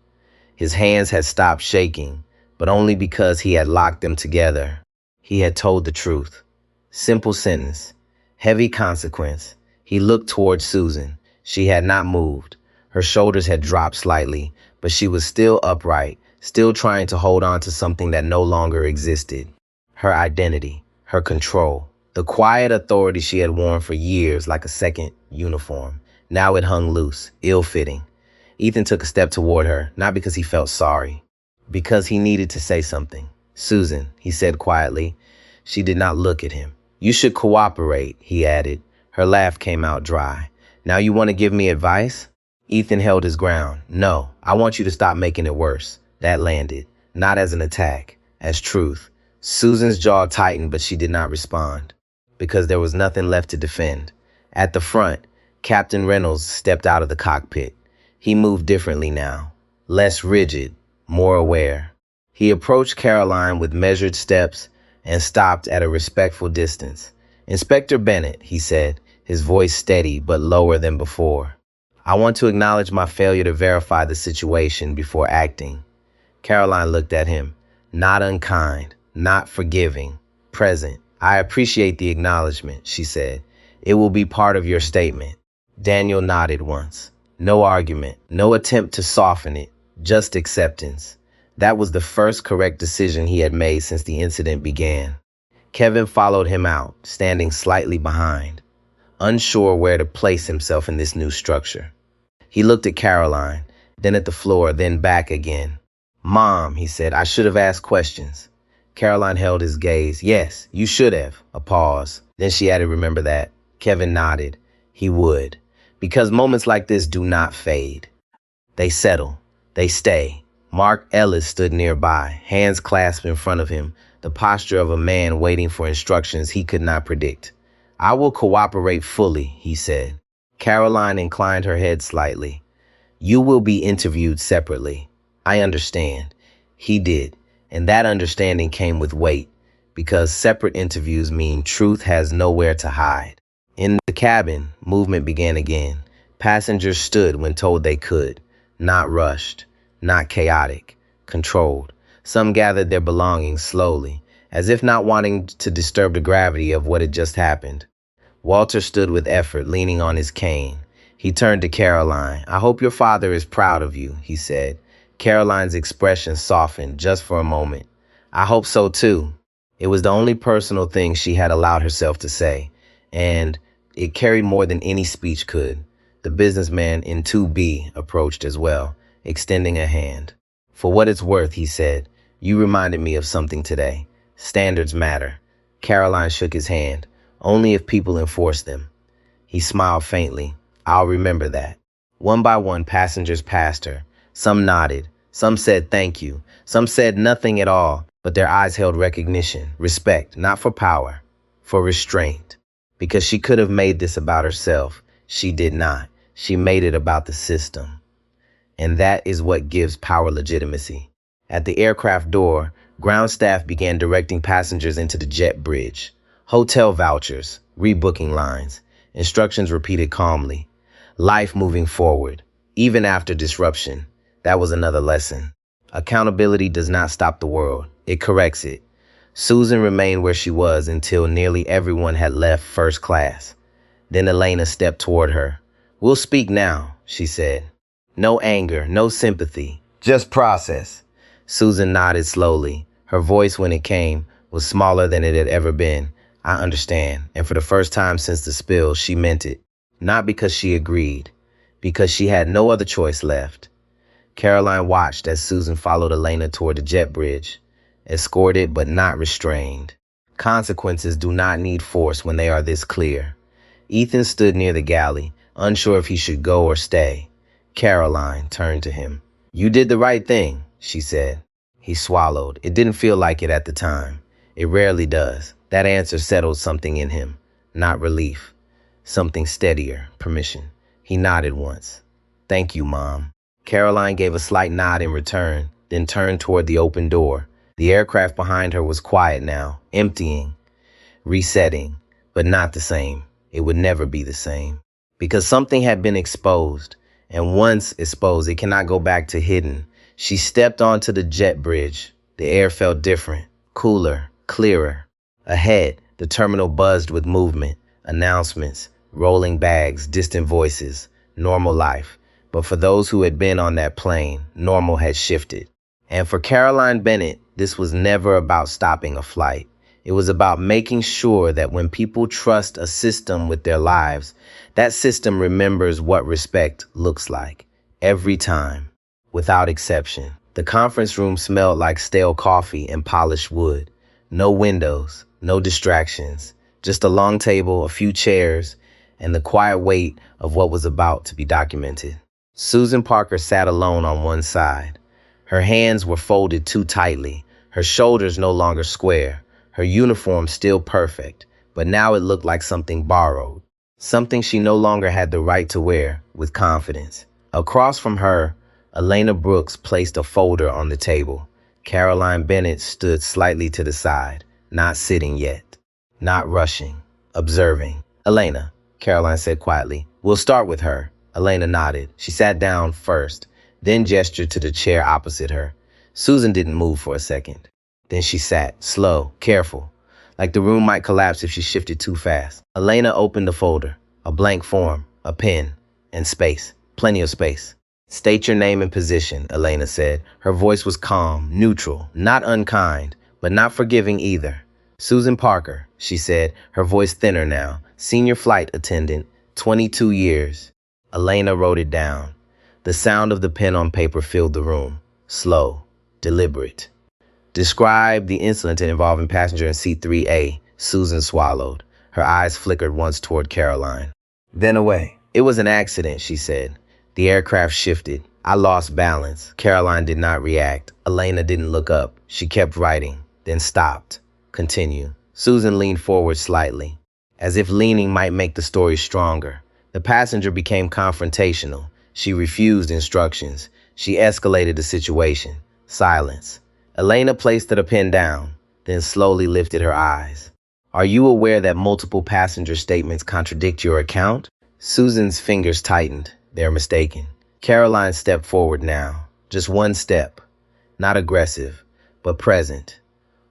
His hands had stopped shaking, but only because he had locked them together. He had told the truth. Simple sentence, heavy consequence. He looked toward Susan. She had not moved. Her shoulders had dropped slightly, but she was still upright, still trying to hold on to something that no longer existed. Her identity, her control, the quiet authority she had worn for years like a second uniform. Now it hung loose, ill-fitting. Ethan took a step toward her, not because he felt sorry, because he needed to say something. "Susan," he said quietly. She did not look at him. "You should cooperate," he added. Her laugh came out dry. "Now you want to give me advice?" Ethan held his ground. "No, I want you to stop making it worse." That landed, not as an attack, as truth. Susan's jaw tightened, but she did not respond, because there was nothing left to defend. At the front, Captain Reynolds stepped out of the cockpit. He moved differently now, less rigid, more aware. He approached Caroline with measured steps and stopped at a respectful distance. "Inspector Bennett," he said, his voice steady but lower than before. "I want to acknowledge my failure to verify the situation before acting." Caroline looked at him, not unkind, not forgiving, present. "I appreciate the acknowledgement," she said. "It will be part of your statement." Daniel nodded once. No argument, no attempt to soften it, just acceptance. That was the first correct decision he had made since the incident began. Kevin followed him out, standing slightly behind, unsure where to place himself in this new structure. He looked at Caroline, then at the floor, then back again. "Mom," he said, "I should have asked questions." Caroline held his gaze. "Yes, you should have." A pause. Then she added, "Remember that." Kevin nodded. He would. Because moments like this do not fade. They settle. They stay. Mark Ellis stood nearby, hands clasped in front of him, the posture of a man waiting for instructions he could not predict. "I will cooperate fully," he said. Caroline inclined her head slightly. "You will be interviewed separately." "I understand." He did, and that understanding came with weight, because separate interviews mean truth has nowhere to hide. In the cabin, movement began again. Passengers stood when told they could, not rushed, not chaotic, controlled. Some gathered their belongings slowly, as if not wanting to disturb the gravity of what had just happened. Walter stood with effort, leaning on his cane. He turned to Caroline. "I hope your father is proud of you," he said. Caroline's expression softened just for a moment. "I hope so too." It was the only personal thing she had allowed herself to say, and it carried more than any speech could. The businessman in 2B approached as well, extending a hand. "For what it's worth," he said, "you reminded me of something today. Standards matter." Caroline shook his hand. "Only if people enforce them." He smiled faintly. "I'll remember that." One by one, passengers passed her. Some nodded. Some said thank you. Some said nothing at all, but their eyes held recognition, respect, not for power, for restraint. Because she could have made this about herself. She did not. She made it about the system. And that is what gives power legitimacy. At the aircraft door, ground staff began directing passengers into the jet bridge. Hotel vouchers, rebooking lines, instructions repeated calmly. Life moving forward, even after disruption. That was another lesson. Accountability does not stop the world. It corrects it. Susan remained where she was until nearly everyone had left first class. Then Elena stepped toward her. "We'll speak now," she said. "No anger, no sympathy. Just process. Susan nodded slowly. Her voice, when it came, was smaller than it had ever been. "I understand." And for the first time since the spill, she meant it. Not because she agreed, because she had no other choice left. Caroline watched as Susan followed Elena toward the jet bridge, escorted but not restrained. Consequences do not need force when they are this clear. Ethan stood near the galley, unsure if he should go or stay. Caroline turned to him. "You did the right thing," she said. He swallowed. It didn't feel like it at the time. It rarely does. That answer settled something in him. Not relief. Something steadier. Permission. He nodded once. "Thank you, Mom." Caroline gave a slight nod in return, then turned toward the open door. The aircraft behind her was quiet now, emptying, resetting, but not the same. It would never be the same. Because something had been exposed, and once exposed, it cannot go back to hidden. She stepped onto the jet bridge. The air felt different, cooler, clearer. Ahead, the terminal buzzed with movement, announcements, rolling bags, distant voices, normal life. But for those who had been on that plane, normal had shifted. And for Caroline Bennett, this was never about stopping a flight. It was about making sure that when people trust a system with their lives, that system remembers what respect looks like. Every time, without exception. The conference room smelled like stale coffee and polished wood. No windows, no distractions, just a long table, a few chairs, and the quiet weight of what was about to be documented. Susan Parker sat alone on one side. Her hands were folded too tightly, her shoulders no longer square, her uniform still perfect, but now it looked like something borrowed, something she no longer had the right to wear with confidence. Across from her, Elena Brooks placed a folder on the table. Caroline Bennett stood slightly to the side, not sitting yet, not rushing, observing. "Elena," Caroline said quietly, "we'll start with her." Elena nodded. She sat down first, then gestured to the chair opposite her. Susan didn't move for a second. Then she sat, slow, careful, like the room might collapse if she shifted too fast. Elena opened the folder, a blank form, a pen, and space, plenty of space. "State your name and position," Elena said. Her voice was calm, neutral, not unkind, but not forgiving either. "Susan Parker," she said, her voice thinner now. "Senior flight attendant, 22 years. Elena wrote it down. The sound of the pen on paper filled the room. Slow, deliberate. "Describe the incident involving passenger in seat 3A. Susan swallowed. Her eyes flickered once toward Caroline. Then away. "It was an accident," she said. "The aircraft shifted. I lost balance." Caroline did not react. Elena didn't look up. She kept writing, then stopped. Continue. Susan leaned forward slightly, as if leaning might make the story stronger. The passenger became confrontational. She refused instructions. She escalated the situation. Silence. Elena placed the pen down, then slowly lifted her eyes. "Are you aware that multiple passenger statements contradict your account?" Susan's fingers tightened. "They're mistaken." Caroline stepped forward now. Just one step. Not aggressive, but present.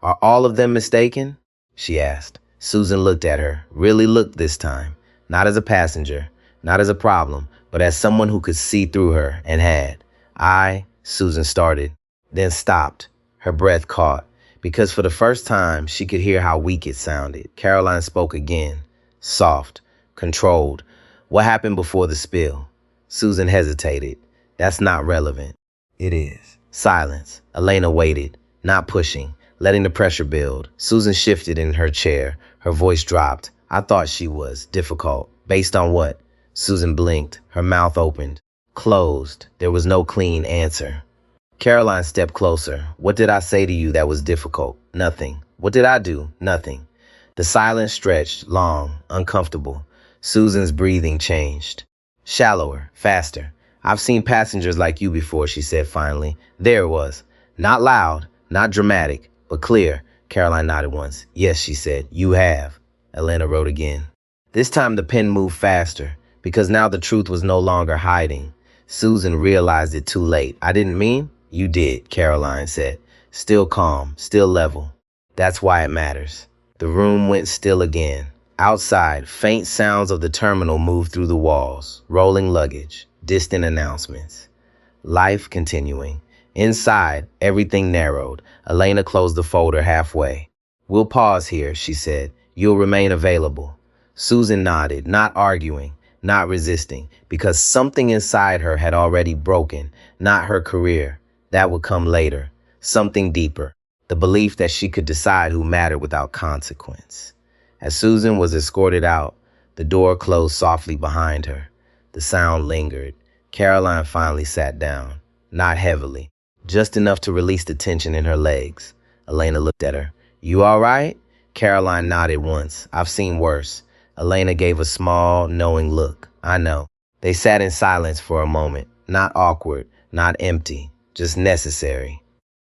"Are all of them mistaken?" she asked. Susan looked at her, really looked this time. Not as a passenger, not as a problem, but as someone who could see through her, and had. Susan started, then stopped. Her breath caught, because for the first time, she could hear how weak it sounded. Caroline spoke again, soft, controlled. "What happened before the spill?" Susan hesitated. "That's not relevant." "It is." Silence. Elena waited, not pushing, letting the pressure build. Susan shifted in her chair. Her voice dropped. "I thought she was difficult." "Based on what?" Susan blinked. Her mouth opened. Closed. There was no clean answer. Caroline stepped closer. "What did I say to you that was difficult?" "Nothing." "What did I do?" "Nothing." The silence stretched, long, uncomfortable. Susan's breathing changed. Shallower, faster. "I've seen passengers like you before," she said finally. There it was. Not loud, not dramatic, but clear. Caroline nodded once. "Yes," she said. "You have." Elena wrote again. This time the pen moved faster, because now the truth was no longer hiding. Susan realized it too late. "I didn't mean?" "You did," Caroline said. Still calm, still level. That's why it matters. The room went still again. Outside, faint sounds of the terminal moved through the walls, rolling luggage, distant announcements. Life continuing. Inside, everything narrowed. Elena closed the folder halfway. "We'll pause here," she said. "You'll remain available." Susan nodded, not arguing, not resisting, because something inside her had already broken, not her career. That would come later. Something deeper. The belief that she could decide who mattered without consequence. As Susan was escorted out, the door closed softly behind her. The sound lingered. Caroline finally sat down, not heavily, just enough to release the tension in her legs. Elena looked at her. "You all right?" Caroline nodded once. "I've seen worse." Elena gave a small, knowing look. "I know." They sat in silence for a moment, not awkward, not empty, just necessary.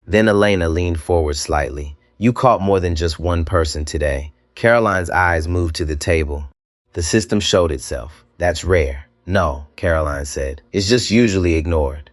Then Elena leaned forward slightly. "You caught more than just one person today." Caroline's eyes moved to the table. The system showed itself. "That's rare." "No," Caroline said. "It's just usually ignored."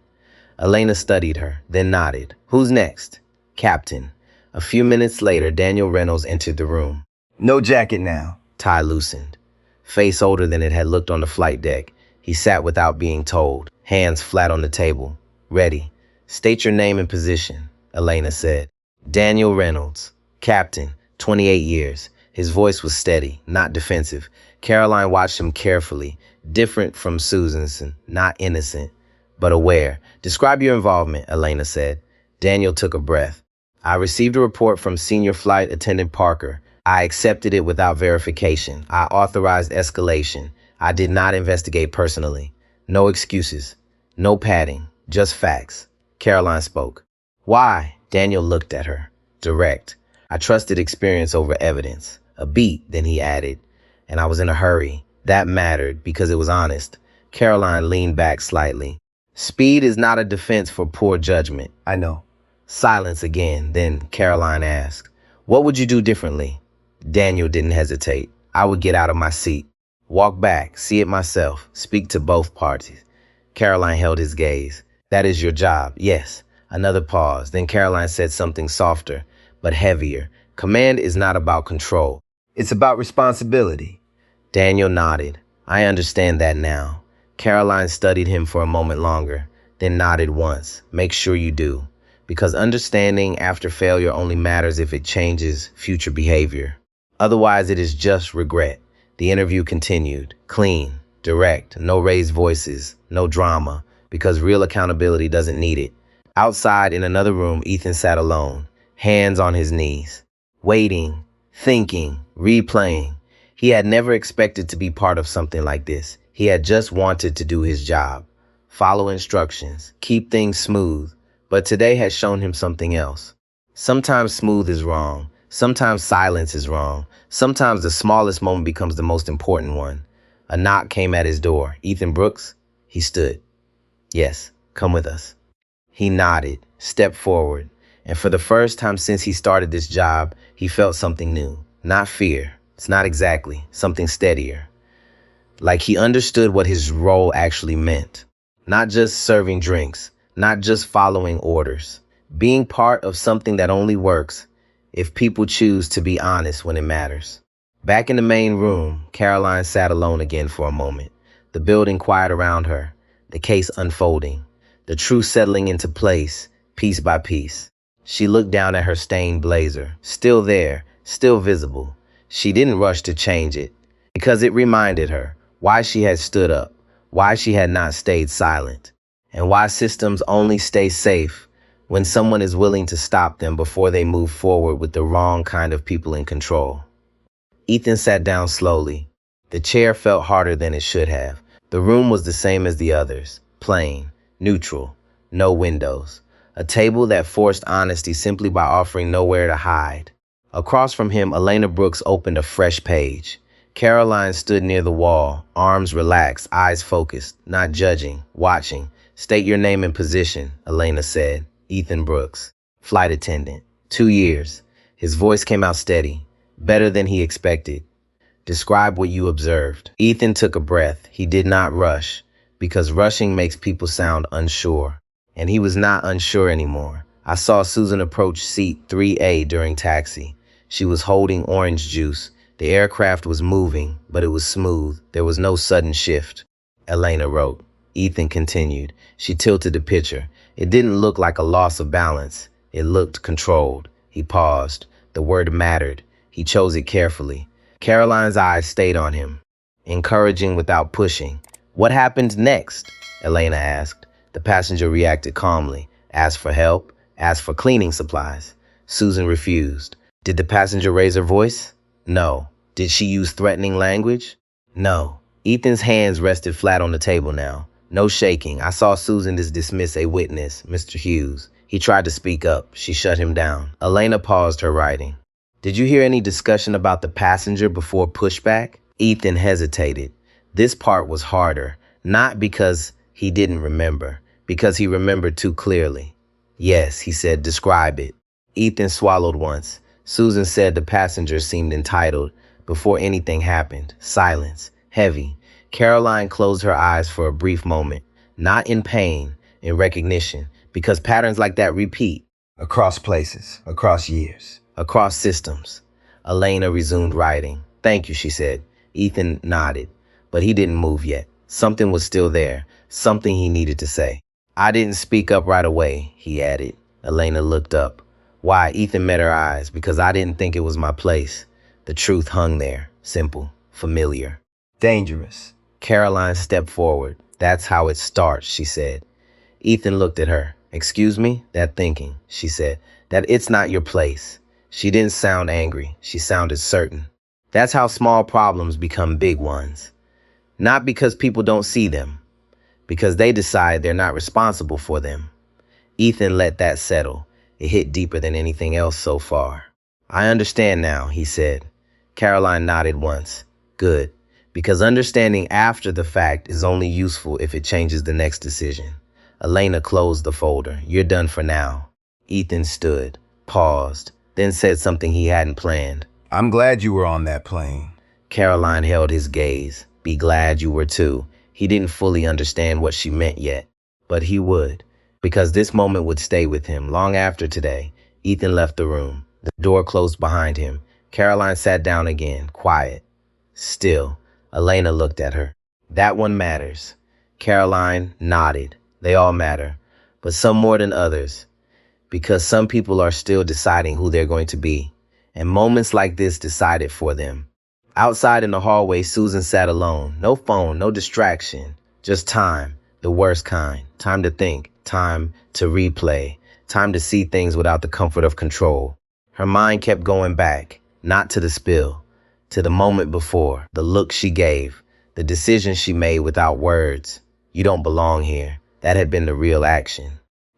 Elena studied her, then nodded. "Who's next?" "Captain." A few minutes later, Daniel Reynolds entered the room. No jacket now. Tie loosened. Face older than it had looked on the flight deck. He sat without being told, hands flat on the table. "Ready. State your name and position," Elena said. "Daniel Reynolds, Captain, 28 years. His voice was steady, not defensive. Caroline watched him carefully, different from Susan's, not innocent, but aware. "Describe your involvement," Elena said. Daniel took a breath. "I received a report from Senior Flight Attendant Parker. I accepted it without verification. I authorized escalation. I did not investigate personally. No excuses. No padding. Just facts." Caroline spoke. "Why?" Daniel looked at her. Direct. "I trusted experience over evidence." A beat, then he added. "And I was in a hurry." That mattered because it was honest. Caroline leaned back slightly. "Speed is not a defense for poor judgment." I know. Silence again. Then Caroline asked, "What would you do differently?" Daniel didn't hesitate. "I would get out of my seat. Walk back, see it myself, speak to both parties." Caroline held his gaze. "That is your job." "Yes." Another pause. Then Caroline said something softer, but heavier. "Command is not about control. It's about responsibility." Daniel nodded. "I understand that now." Caroline studied him for a moment longer, then nodded once. "Make sure you do. Because understanding after failure only matters if it changes future behavior. Otherwise, it is just regret." The interview continued. Clean, direct, no raised voices, no drama, because real accountability doesn't need it. Outside in another room, Ethan sat alone, hands on his knees, waiting, thinking, replaying. He had never expected to be part of something like this. He had just wanted to do his job, follow instructions, keep things smooth. But today had shown him something else. Sometimes smooth is wrong. Sometimes silence is wrong. Sometimes the smallest moment becomes the most important one. A knock came at his door. "Ethan Brooks?" He stood. "Yes, come with us." He nodded, stepped forward, and for the first time since he started this job, he felt something new. Not fear. It's not exactly. Something steadier. Like he understood what his role actually meant. Not just serving drinks. Not just following orders. Being part of something that only works if people choose to be honest when it matters. Back in the main room, Caroline sat alone again for a moment. The building quiet around her. The case unfolding. The truth settling into place, piece by piece. She looked down at her stained blazer. Still there, still visible. She didn't rush to change it, because it reminded her why she had stood up, why she had not stayed silent, and why systems only stay safe when someone is willing to stop them before they move forward with the wrong kind of people in control. Ethan sat down slowly. The chair felt harder than it should have. The room was the same as the others, plain, neutral, no windows. A table that forced honesty simply by offering nowhere to hide. Across from him, Elena Brooks opened a fresh page. Caroline stood near the wall, arms relaxed, eyes focused, not judging, watching. "State your name and position," Elena said. "Ethan Brooks, flight attendant, 2 years." His voice came out steady, better than he expected. "Describe what you observed." Ethan took a breath. He did not rush, because rushing makes people sound unsure. And he was not unsure anymore. I saw Susan approach seat 3A during taxi. She was holding orange juice. The aircraft was moving, but it was smooth. There was no sudden shift. Elena wrote. Ethan continued. She tilted the picture. It didn't look like a loss of balance. It looked controlled. He paused. The word mattered. He chose it carefully. Caroline's eyes stayed on him, encouraging without pushing. What happened next? Elena asked. The passenger reacted calmly. Asked for help. Asked for cleaning supplies. Susan refused. Did the passenger raise her voice? No. Did she use threatening language? No. Ethan's hands rested flat on the table now. No shaking. I saw Susan dismiss a witness, Mr. Hughes. He tried to speak up. She shut him down. Elena paused her writing. Did you hear any discussion about the passenger before pushback? Ethan hesitated. This part was harder, not because he didn't remember, because he remembered too clearly. Yes, he said, describe it. Ethan swallowed once. Susan said the passenger seemed entitled. Before anything happened, silence, heavy. Caroline closed her eyes for a brief moment, not in pain, in recognition, because patterns like that repeat. Across places, across years. Across systems. Elena resumed writing. Thank you, she said. Ethan nodded, but he didn't move yet. Something was still there, something he needed to say. I didn't speak up right away, he added. Elena looked up. Why? Ethan met her eyes. Because I didn't think it was my place. The truth hung there, simple, familiar. Dangerous. Caroline stepped forward. That's how it starts, she said. Ethan looked at her. Excuse me? That thinking, she said. That it's not your place. She didn't sound angry. She sounded certain. That's how small problems become big ones. Not because people don't see them. Because they decide they're not responsible for them. Ethan let that settle. It hit deeper than anything else so far. I understand now, he said. Caroline nodded once. Good. Because understanding after the fact is only useful if it changes the next decision. Elena closed the folder. You're done for now. Ethan stood, paused, then said something he hadn't planned. I'm glad you were on that plane. Caroline held his gaze. Be glad you were too. He didn't fully understand what she meant yet, but he would, because this moment would stay with him long after today. Ethan left the room. The door closed behind him. Caroline sat down again, quiet. Still, Elena looked at her. That one matters. Caroline nodded. They all matter, but some more than others, because some people are still deciding who they're going to be, and moments like this decide it for them. Outside in the hallway, Susan sat alone. No phone, no distraction, just time, the worst kind. Time to think, time to replay, time to see things without the comfort of control. Her mind kept going back, not to the spill, to the moment before, the look she gave, the decision she made without words. You don't belong here. That had been the real action.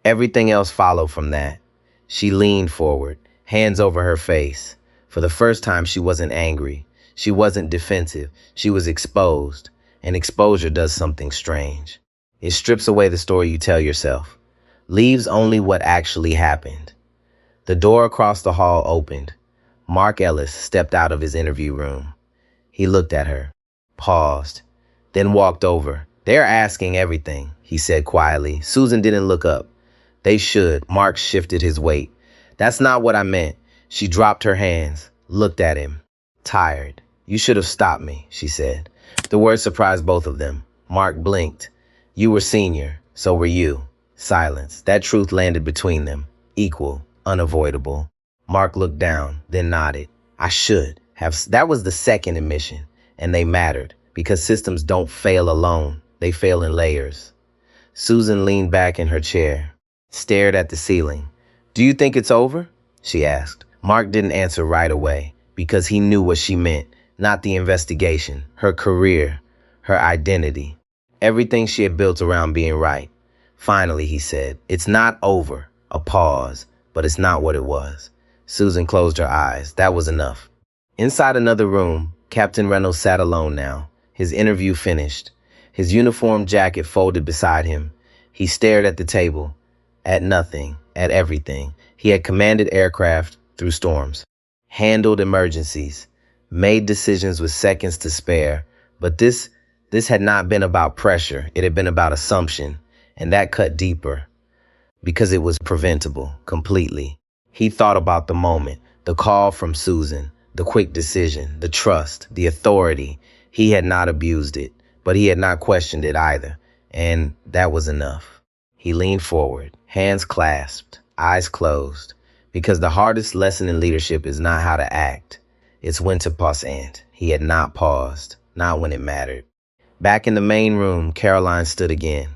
Everything else followed from that. She leaned forward, hands over her face. For the first time, she wasn't angry. She wasn't defensive. She was exposed. And exposure does something strange. It strips away the story you tell yourself. Leaves only what actually happened. The door across the hall opened. Mark Ellis stepped out of his interview room. He looked at her, paused, then walked over. They're asking everything, he said quietly. Susan didn't look up. They should. Mark shifted his weight. That's not what I meant. She dropped her hands, looked at him. Tired. You should have stopped me, she said. The word surprised both of them. Mark blinked. You were senior, so were you. Silence. That truth landed between them. Equal, unavoidable. Mark looked down, then nodded. I should have. That was the second admission, and they mattered, because systems don't fail alone. They fail in layers. Susan leaned back in her chair, stared at the ceiling. Do you think it's over? She asked. Mark didn't answer right away, because he knew what she meant, not the investigation, her career, her identity, everything she had built around being right. Finally, he said, it's not over. A pause, but it's not what it was. Susan closed her eyes. That was enough. Inside another room, Captain Reynolds sat alone now, his interview finished. His uniform jacket folded beside him. He stared at the table, at nothing, at everything. He had commanded aircraft through storms, handled emergencies, made decisions with seconds to spare. But this had not been about pressure. It had been about assumption, and that cut deeper. because it was preventable completely. He thought about the moment, the call from Susan, the quick decision, the trust, the authority. He had not abused it, but he had not questioned it either, and that was enough. He leaned forward, hands clasped, eyes closed, because the hardest lesson in leadership is not how to act. It's when to pause, and he had not paused, not when it mattered. Back in the main room, Caroline stood again.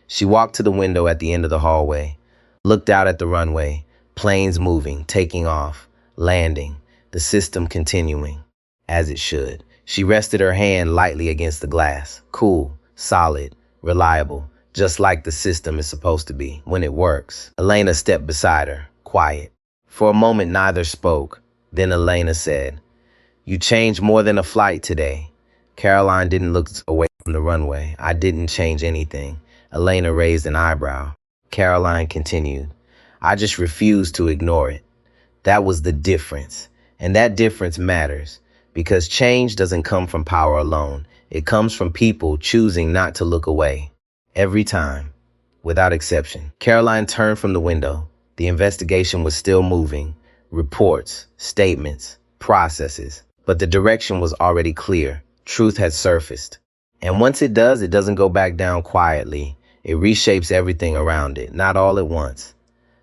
She walked to the window at the end of the hallway, looked out at the runway, planes moving, taking off, landing, the system continuing, as it should. She rested her hand lightly against the glass, cool, solid, reliable, just like the system is supposed to be when it works. Elena stepped beside her, quiet. For a moment, neither spoke. Then Elena said, "You changed more than a flight today." Caroline didn't look away from the runway. "I didn't change anything." Elena raised an eyebrow. Caroline continued, "I just refused to ignore it." That was the difference. And that difference matters because change doesn't come from power alone. It comes from people choosing not to look away. Every time, without exception. Caroline turned from the window. The investigation was still moving. Reports, statements, processes. But the direction was already clear. Truth had surfaced. And once it does, it doesn't go back down quietly. It reshapes everything around it, not all at once,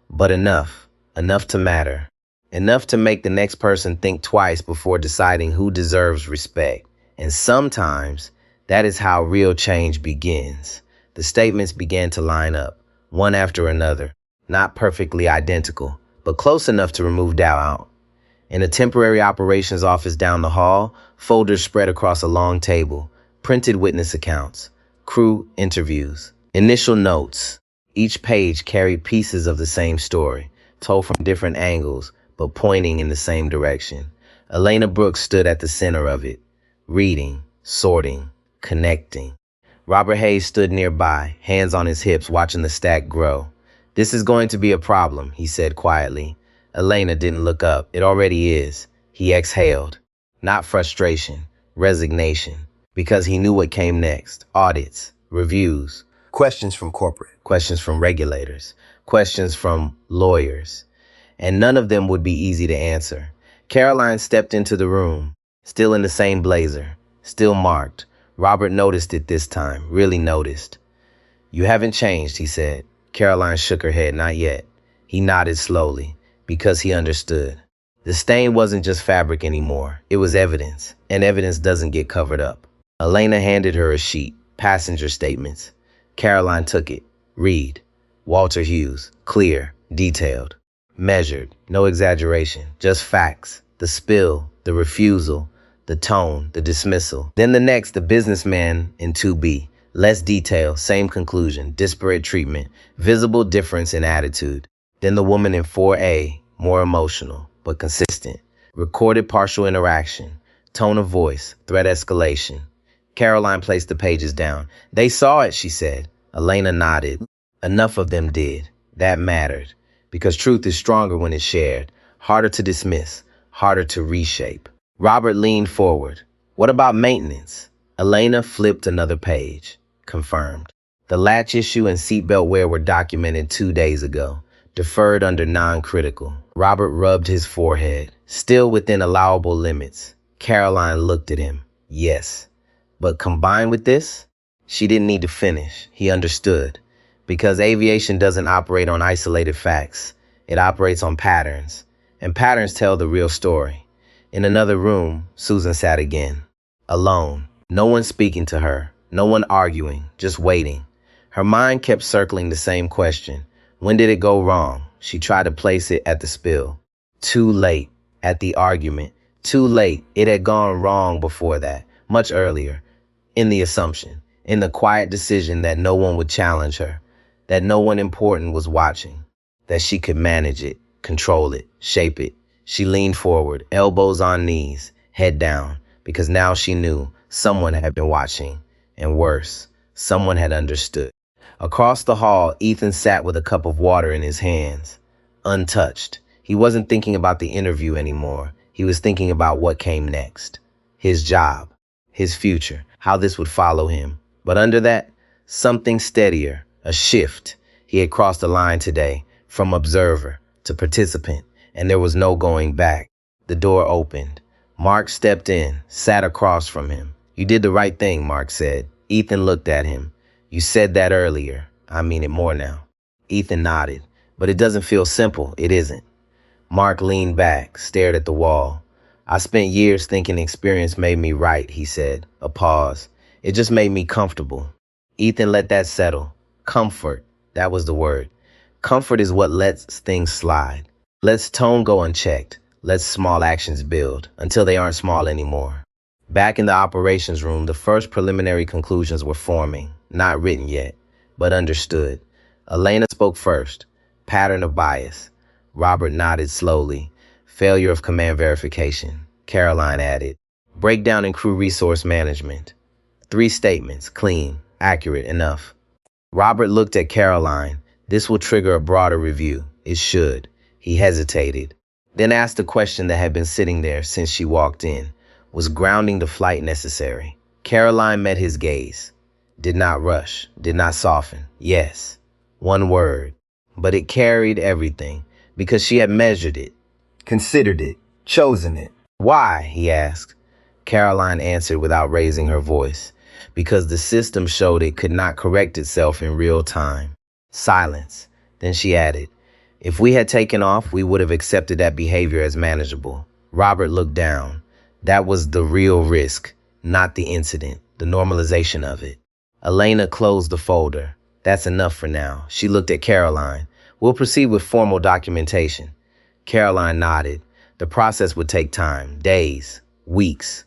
but enough to matter, enough to make the next person think twice before deciding who deserves respect. And sometimes that is how real change begins. The statements began to line up, one after another, not perfectly identical, but close enough to remove doubt. In a temporary operations office down the hall, folders spread across a long table, printed witness accounts, crew interviews, initial notes. Each page carried pieces of the same story, told from different angles, but pointing in the same direction. Elena Brooks stood at the center of it, reading, sorting, connecting. Robert Hayes stood nearby, hands on his hips, watching the stack grow. "This is going to be a problem," he said quietly. Elena didn't look up. "It already is." He exhaled. Not frustration, resignation, because he knew what came next. Audits, reviews, Questions from corporate. questions from regulators, questions from lawyers, and none of them would be easy to answer. Caroline stepped into the room, still in the same blazer, still marked. Robert noticed it this time, really noticed. "You haven't changed," he said. Caroline shook her head. "Not yet." He nodded slowly, because he understood. The stain wasn't just fabric anymore. It was evidence, and evidence doesn't get covered up. Elena handed her a sheet, passenger statements. Caroline took it. "Read." Walter Hughes, clear, detailed, measured, no exaggeration, just facts. The spill, the refusal, the tone, the dismissal. Then the next, the businessman in 2B. Less detail, same conclusion, disparate treatment, visible difference in attitude. Then the woman in 4A, more emotional, but consistent. Recorded partial interaction, tone of voice, threat escalation. Caroline placed the pages down. "They saw it," she said. Elena nodded. Enough of them did. That mattered, because truth is stronger when it's shared, harder to dismiss, harder to reshape. Robert leaned forward. "What about maintenance?" Elena flipped another page. Confirmed. The latch issue and seatbelt wear were documented 2 days ago. Deferred under non-critical. Robert rubbed his forehead. Still within allowable limits. Caroline looked at him. Yes. But combined with this, she didn't need to finish. He understood. Because aviation doesn't operate on isolated facts. It operates on patterns. And patterns tell the real story. In another room, Susan sat again. Alone. No one speaking to her. No one arguing. Just waiting. Her mind kept circling the same question. When did it go wrong? She tried to place it at the spill. Too late. At the argument. Too late. It had gone wrong before that. Much earlier. In the assumption. In the quiet decision that no one would challenge her. That no one important was watching. That she could manage it. Control it. Shape it. She leaned forward. Elbows on knees. Head down. Because now she knew someone had been watching. And worse, someone had understood. Across the hall, Ethan sat with a cup of water in his hands. Untouched. He wasn't thinking about the interview anymore. He was thinking about what came next. His job. His future. How this would follow him. But under that, something steadier. A shift. He had crossed the line today, from observer to participant, and there was no going back. The door opened. Mark stepped in, sat across from him. "You did the right thing," Mark said. Ethan looked at him. "You said that earlier. I mean it more now." Ethan nodded. "But it doesn't feel simple. It isn't." Mark leaned back, stared at the wall. "I spent years thinking experience made me right," he said. A pause. "It just made me comfortable." Ethan let that settle. Comfort. That was the word. Comfort is what lets things slide. Lets tone go unchecked. Lets small actions build until they aren't small anymore. Back in the operations room, the first preliminary conclusions were forming. Not written yet, but understood. Elena spoke first. Pattern of bias. Robert nodded slowly. Failure of command verification. Caroline added. Breakdown in crew resource management. 3 statements, clean, accurate, enough. Robert looked at Caroline. This will trigger a broader review. It should. He hesitated. Then asked a question that had been sitting there since she walked in. Was grounding the flight necessary? Caroline met his gaze. Did not rush. Did not soften. Yes. One word. But it carried everything, because she had measured it. Considered it. Chosen it. Why? He asked. Caroline answered without raising her voice. Because the system showed it could not correct itself in real time. Silence. Then she added, if we had taken off, we would have accepted that behavior as manageable. Robert looked down. That was the real risk, not the incident, the normalization of it. Elena closed the folder. That's enough for now. She looked at Caroline. We'll proceed with formal documentation. Caroline nodded. The process would take time, days, weeks.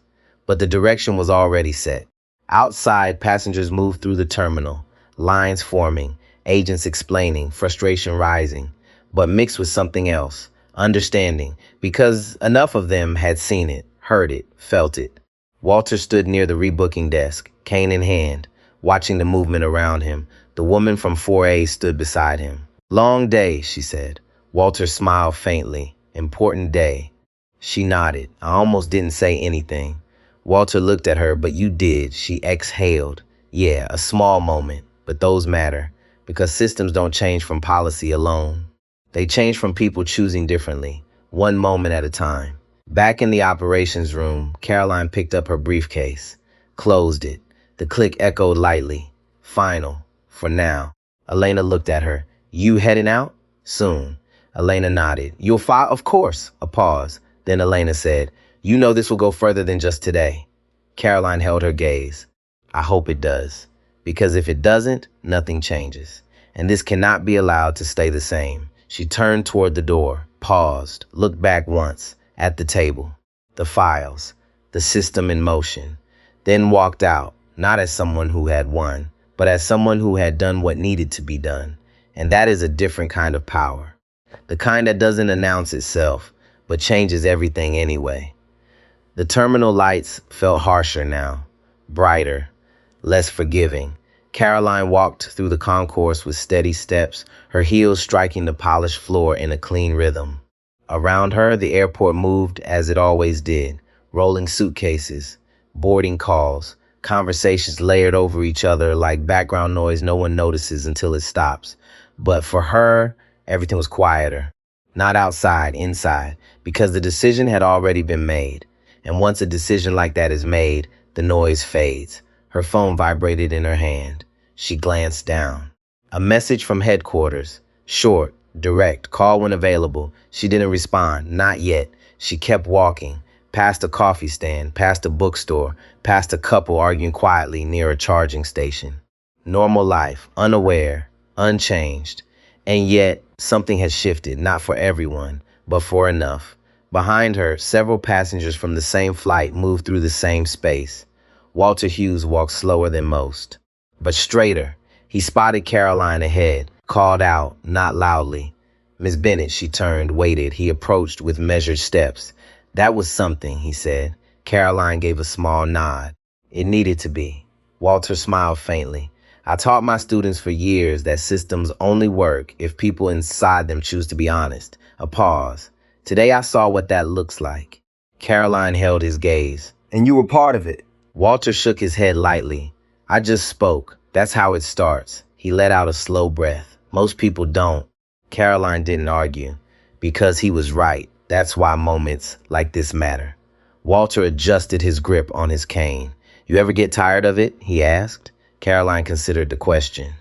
But the direction was already set. Outside, passengers moved through the terminal, lines forming, agents explaining, frustration rising, but mixed with something else, understanding, because enough of them had seen it, heard it, felt it. Walter stood near the rebooking desk, cane in hand, watching the movement around him. The woman from 4A stood beside him. Long day, she said. Walter smiled faintly. Important day. She nodded. I almost didn't say anything. Walter looked at her, but you did. She exhaled. Yeah, a small moment, but those matter, because systems don't change from policy alone. They change from people choosing differently, one moment at a time. Back in the operations room, Caroline picked up her briefcase, closed it. The click echoed lightly. Final, for now. Elena looked at her. You heading out? Soon. Elena nodded. You'll file? Of course. A pause. Then Elena said, you know this will go further than just today. Caroline held her gaze. I hope it does. Because if it doesn't, nothing changes. And this cannot be allowed to stay the same. She turned toward the door, paused, looked back once, at the table, the files, the system in motion, then walked out, not as someone who had won, but as someone who had done what needed to be done. And that is a different kind of power. The kind that doesn't announce itself, but changes everything anyway. The terminal lights felt harsher now, brighter, less forgiving. Caroline walked through the concourse with steady steps, her heels striking the polished floor in a clean rhythm. Around her, the airport moved as it always did, rolling suitcases, boarding calls, conversations layered over each other like background noise no one notices until it stops. But for her, everything was quieter. Not outside, inside, because the decision had already been made. And once a decision like that is made, the noise fades. Her phone vibrated in her hand. She glanced down. A message from headquarters. Short, direct, call when available. She didn't respond. Not yet. She kept walking. Past a coffee stand, past a bookstore, past a couple arguing quietly near a charging station. Normal life, unaware, unchanged. And yet, something had shifted, not for everyone, but for enough. Behind her, several passengers from the same flight moved through the same space. Walter Hughes walked slower than most, but straighter. He spotted Caroline ahead, called out, not loudly. Miss Bennett, she turned, waited. He approached with measured steps. That was something, he said. Caroline gave a small nod. It needed to be. Walter smiled faintly. I taught my students for years that systems only work if people inside them choose to be honest. A pause. Today I saw what that looks like. Caroline held his gaze. And you were part of it. Walter shook his head lightly. I just spoke. That's how it starts. He let out a slow breath. Most people don't. Caroline didn't argue. Because he was right. That's why moments like this matter. Walter adjusted his grip on his cane. You ever get tired of it? He asked. Caroline considered the question.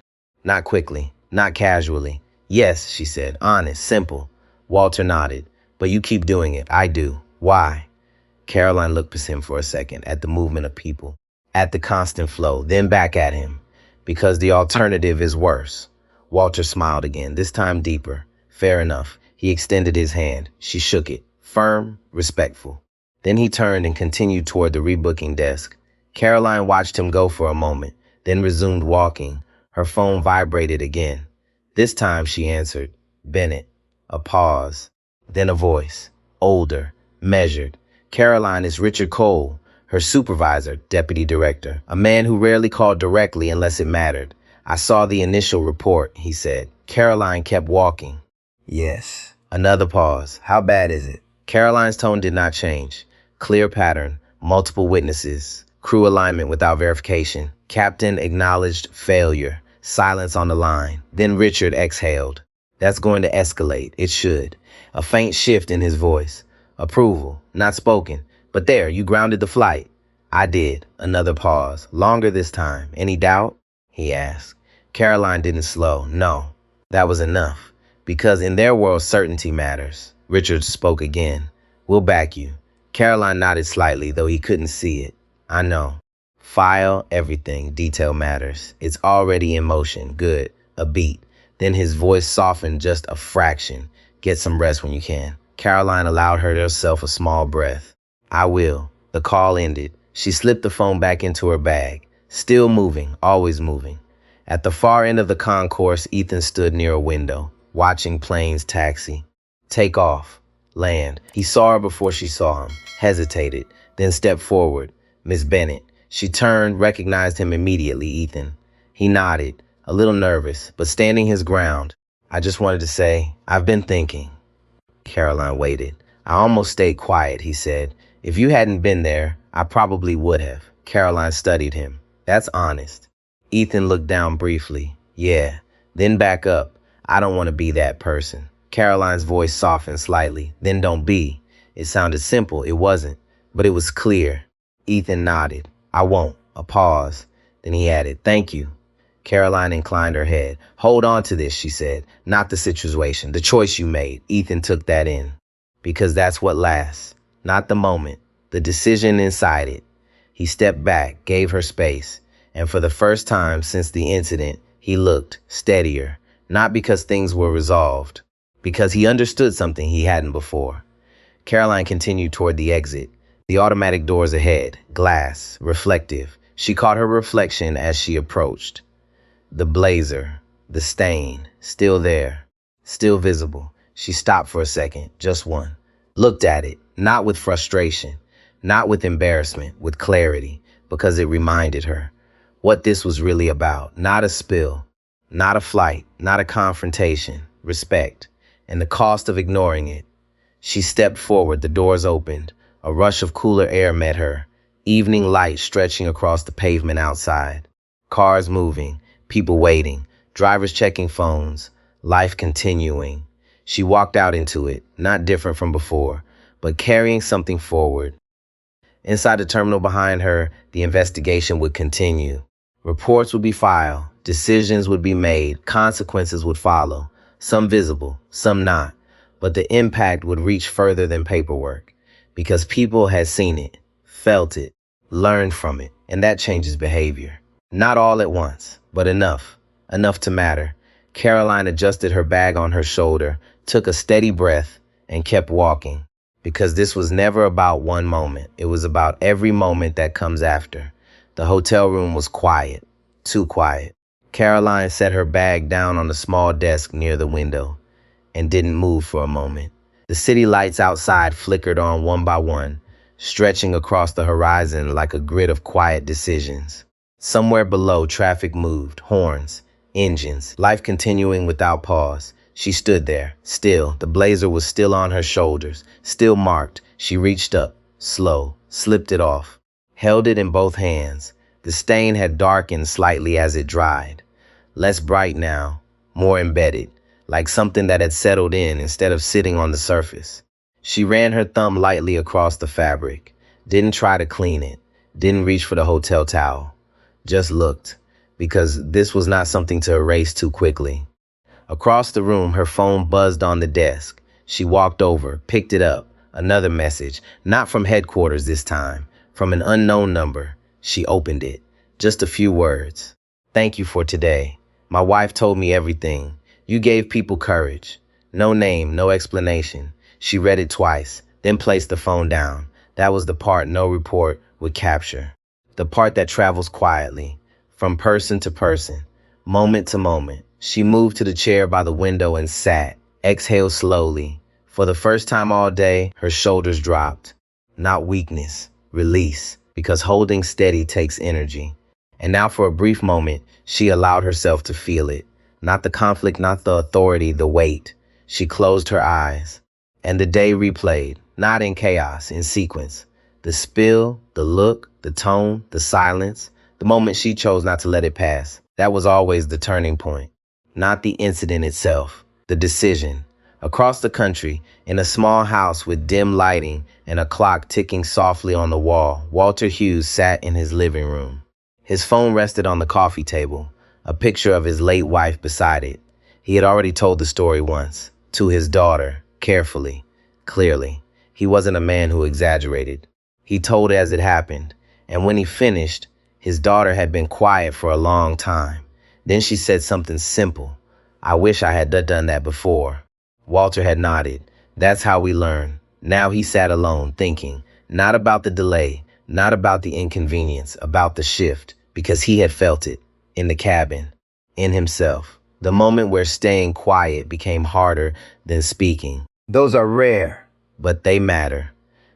Not quickly, not casually. Yes, she said, honest, simple. Walter nodded. But you keep doing it. I do. Why? Caroline looked at him for a second, at the movement of people, at the constant flow, then back at him. Because the alternative is worse. Walter smiled again, this time deeper. Fair enough. He extended his hand. She shook it, firm, respectful. Then he turned and continued toward the rebooking desk. Caroline watched him go for a moment, then resumed walking. Her phone vibrated again. This time she answered, Bennett. A pause. Then a voice, older, measured. Caroline is Richard Cole, her supervisor, deputy director, a man who rarely called directly unless it mattered. I saw the initial report, he said. Caroline kept walking. Yes. Another pause. How bad is it? Caroline's tone did not change. Clear pattern, multiple witnesses, crew alignment without verification. Captain acknowledged failure. Silence on the line. Then Richard exhaled. That's going to escalate. It should. A faint shift in his voice. Approval, not spoken. But there, you grounded the flight. I did. Another pause. Longer this time. Any doubt? He asked. Caroline didn't slow. No. That was enough. Because in their world, certainty matters. Richard spoke again. We'll back you. Caroline nodded slightly, though he couldn't see it. I know. File, everything. Detail matters. It's already in motion. Good. A beat. Then his voice softened just a fraction. Get some rest when you can. Caroline allowed herself a small breath. I will. The call ended. She slipped the phone back into her bag. Still moving, always moving. At the far end of the concourse, Ethan stood near a window, watching planes taxi. Take off. Land. He saw her before she saw him, hesitated, then stepped forward. Miss Bennett. She turned, recognized him immediately, Ethan. He nodded, a little nervous, but standing his ground. I just wanted to say, I've been thinking. Caroline waited. I almost stayed quiet, he said. If you hadn't been there, I probably would have. Caroline studied him. That's honest. Ethan looked down briefly. Yeah. Then back up. I don't want to be that person. Caroline's voice softened slightly. Then don't be. It sounded simple. It wasn't. But it was clear. Ethan nodded. I won't. A pause. Then he added, thank you. Caroline inclined her head. Hold on to this, she said. Not the situation. The choice you made. Ethan took that in. Because that's what lasts. Not the moment. The decision inside it. He stepped back, gave her space. And for the first time since the incident, he looked steadier. Not because things were resolved. Because he understood something he hadn't before. Caroline continued toward the exit. The automatic doors ahead. Glass. Reflective. She caught her reflection as she approached. The blazer. The stain. Still there. Still visible. She stopped for a second. Just one. Looked at it. Not with frustration. Not with embarrassment. With clarity. Because it reminded her what this was really about. Not a spill. Not a flight. Not a confrontation. Respect. And the cost of ignoring it. She stepped forward. The doors opened. A rush of cooler air met her. Evening light stretching across the pavement outside. Cars moving. People waiting. Drivers checking phones. Life continuing. She walked out into it. Not different from before. But carrying something forward. Inside the terminal behind her, the investigation would continue. Reports would be filed. Decisions would be made. Consequences would follow. Some visible, some not. But the impact would reach further than paperwork. Because people had seen it, felt it, learned from it. And that changes behavior. Not all at once, but enough. Enough to matter. Caroline adjusted her bag on her shoulder, took a steady breath, and kept walking. Because this was never about one moment. It was about every moment that comes after. The hotel room was quiet. Too quiet. Caroline set her bag down on the small desk near the window and didn't move for a moment. The city lights outside flickered on one by one, stretching across the horizon like a grid of quiet decisions. Somewhere below, traffic moved, horns, engines, life continuing without pause. She stood there, still. The blazer was still on her shoulders, still marked. She reached up, slow, slipped it off, held it in both hands. The stain had darkened slightly as it dried. Less bright now, more embedded, like something that had settled in instead of sitting on the surface. She ran her thumb lightly across the fabric, didn't try to clean it, didn't reach for the hotel towel, just looked, because this was not something to erase too quickly. Across the room, her phone buzzed on the desk. She walked over, picked it up. Another message, not from headquarters this time, from an unknown number. She opened it. Just a few words. Thank you for today. My wife told me everything. You gave people courage. No name, no explanation. She read it twice, then placed the phone down. That was the part no report would capture. The part that travels quietly, from person to person, moment to moment. She moved to the chair by the window and sat, exhaled slowly. For the first time all day, her shoulders dropped. Not weakness, release, because holding steady takes energy. And now for a brief moment, she allowed herself to feel it. Not the conflict, not the authority, the weight. She closed her eyes. And the day replayed, not in chaos, in sequence. The spill, the look, the tone, the silence, the moment she chose not to let it pass. That was always the turning point. Not the incident itself, the decision. Across the country, in a small house with dim lighting and a clock ticking softly on the wall, Walter Hughes sat in his living room. His phone rested on the coffee table, a picture of his late wife beside it. He had already told the story once, to his daughter, carefully, clearly. He wasn't a man who exaggerated. He told as it happened, and when he finished, his daughter had been quiet for a long time. Then she said something simple. I wish I had done that before. Walter had nodded. That's how we learn. Now he sat alone, thinking, not about the delay, not about the inconvenience, about the shift, because he had felt it, in the cabin, in himself. The moment where staying quiet became harder than speaking. Those are rare. But they matter.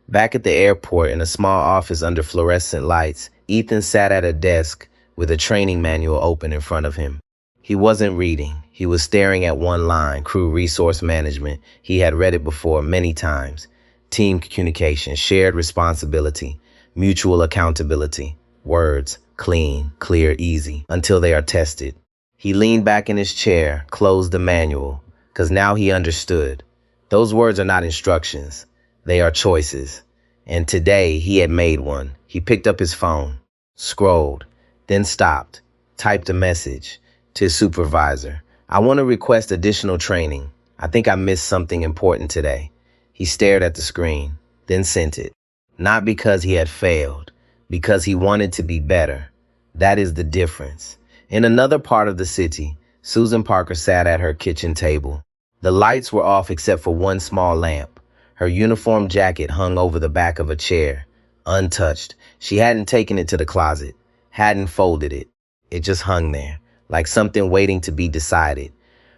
Back at the airport in a small office under fluorescent lights, Ethan sat at a desk with a training manual open in front of him. He wasn't reading. He was staring at one line, crew resource management. He had read it before many times. Team communication, shared responsibility, mutual accountability. Words, clean, clear, easy, until they are tested. He leaned back in his chair, closed the manual, because now he understood. Those words are not instructions. They are choices. And today he had made one. He picked up his phone, scrolled, then stopped, typed a message to his supervisor. I want to request additional training. I think I missed something important today. He stared at the screen, then sent it. Not because he had failed, because he wanted to be better. That is the difference. In another part of the city, Susan Parker sat at her kitchen table. The lights were off except for one small lamp. Her uniform jacket hung over the back of a chair, untouched. She hadn't taken it to the closet, hadn't folded it. It just hung there, like something waiting to be decided.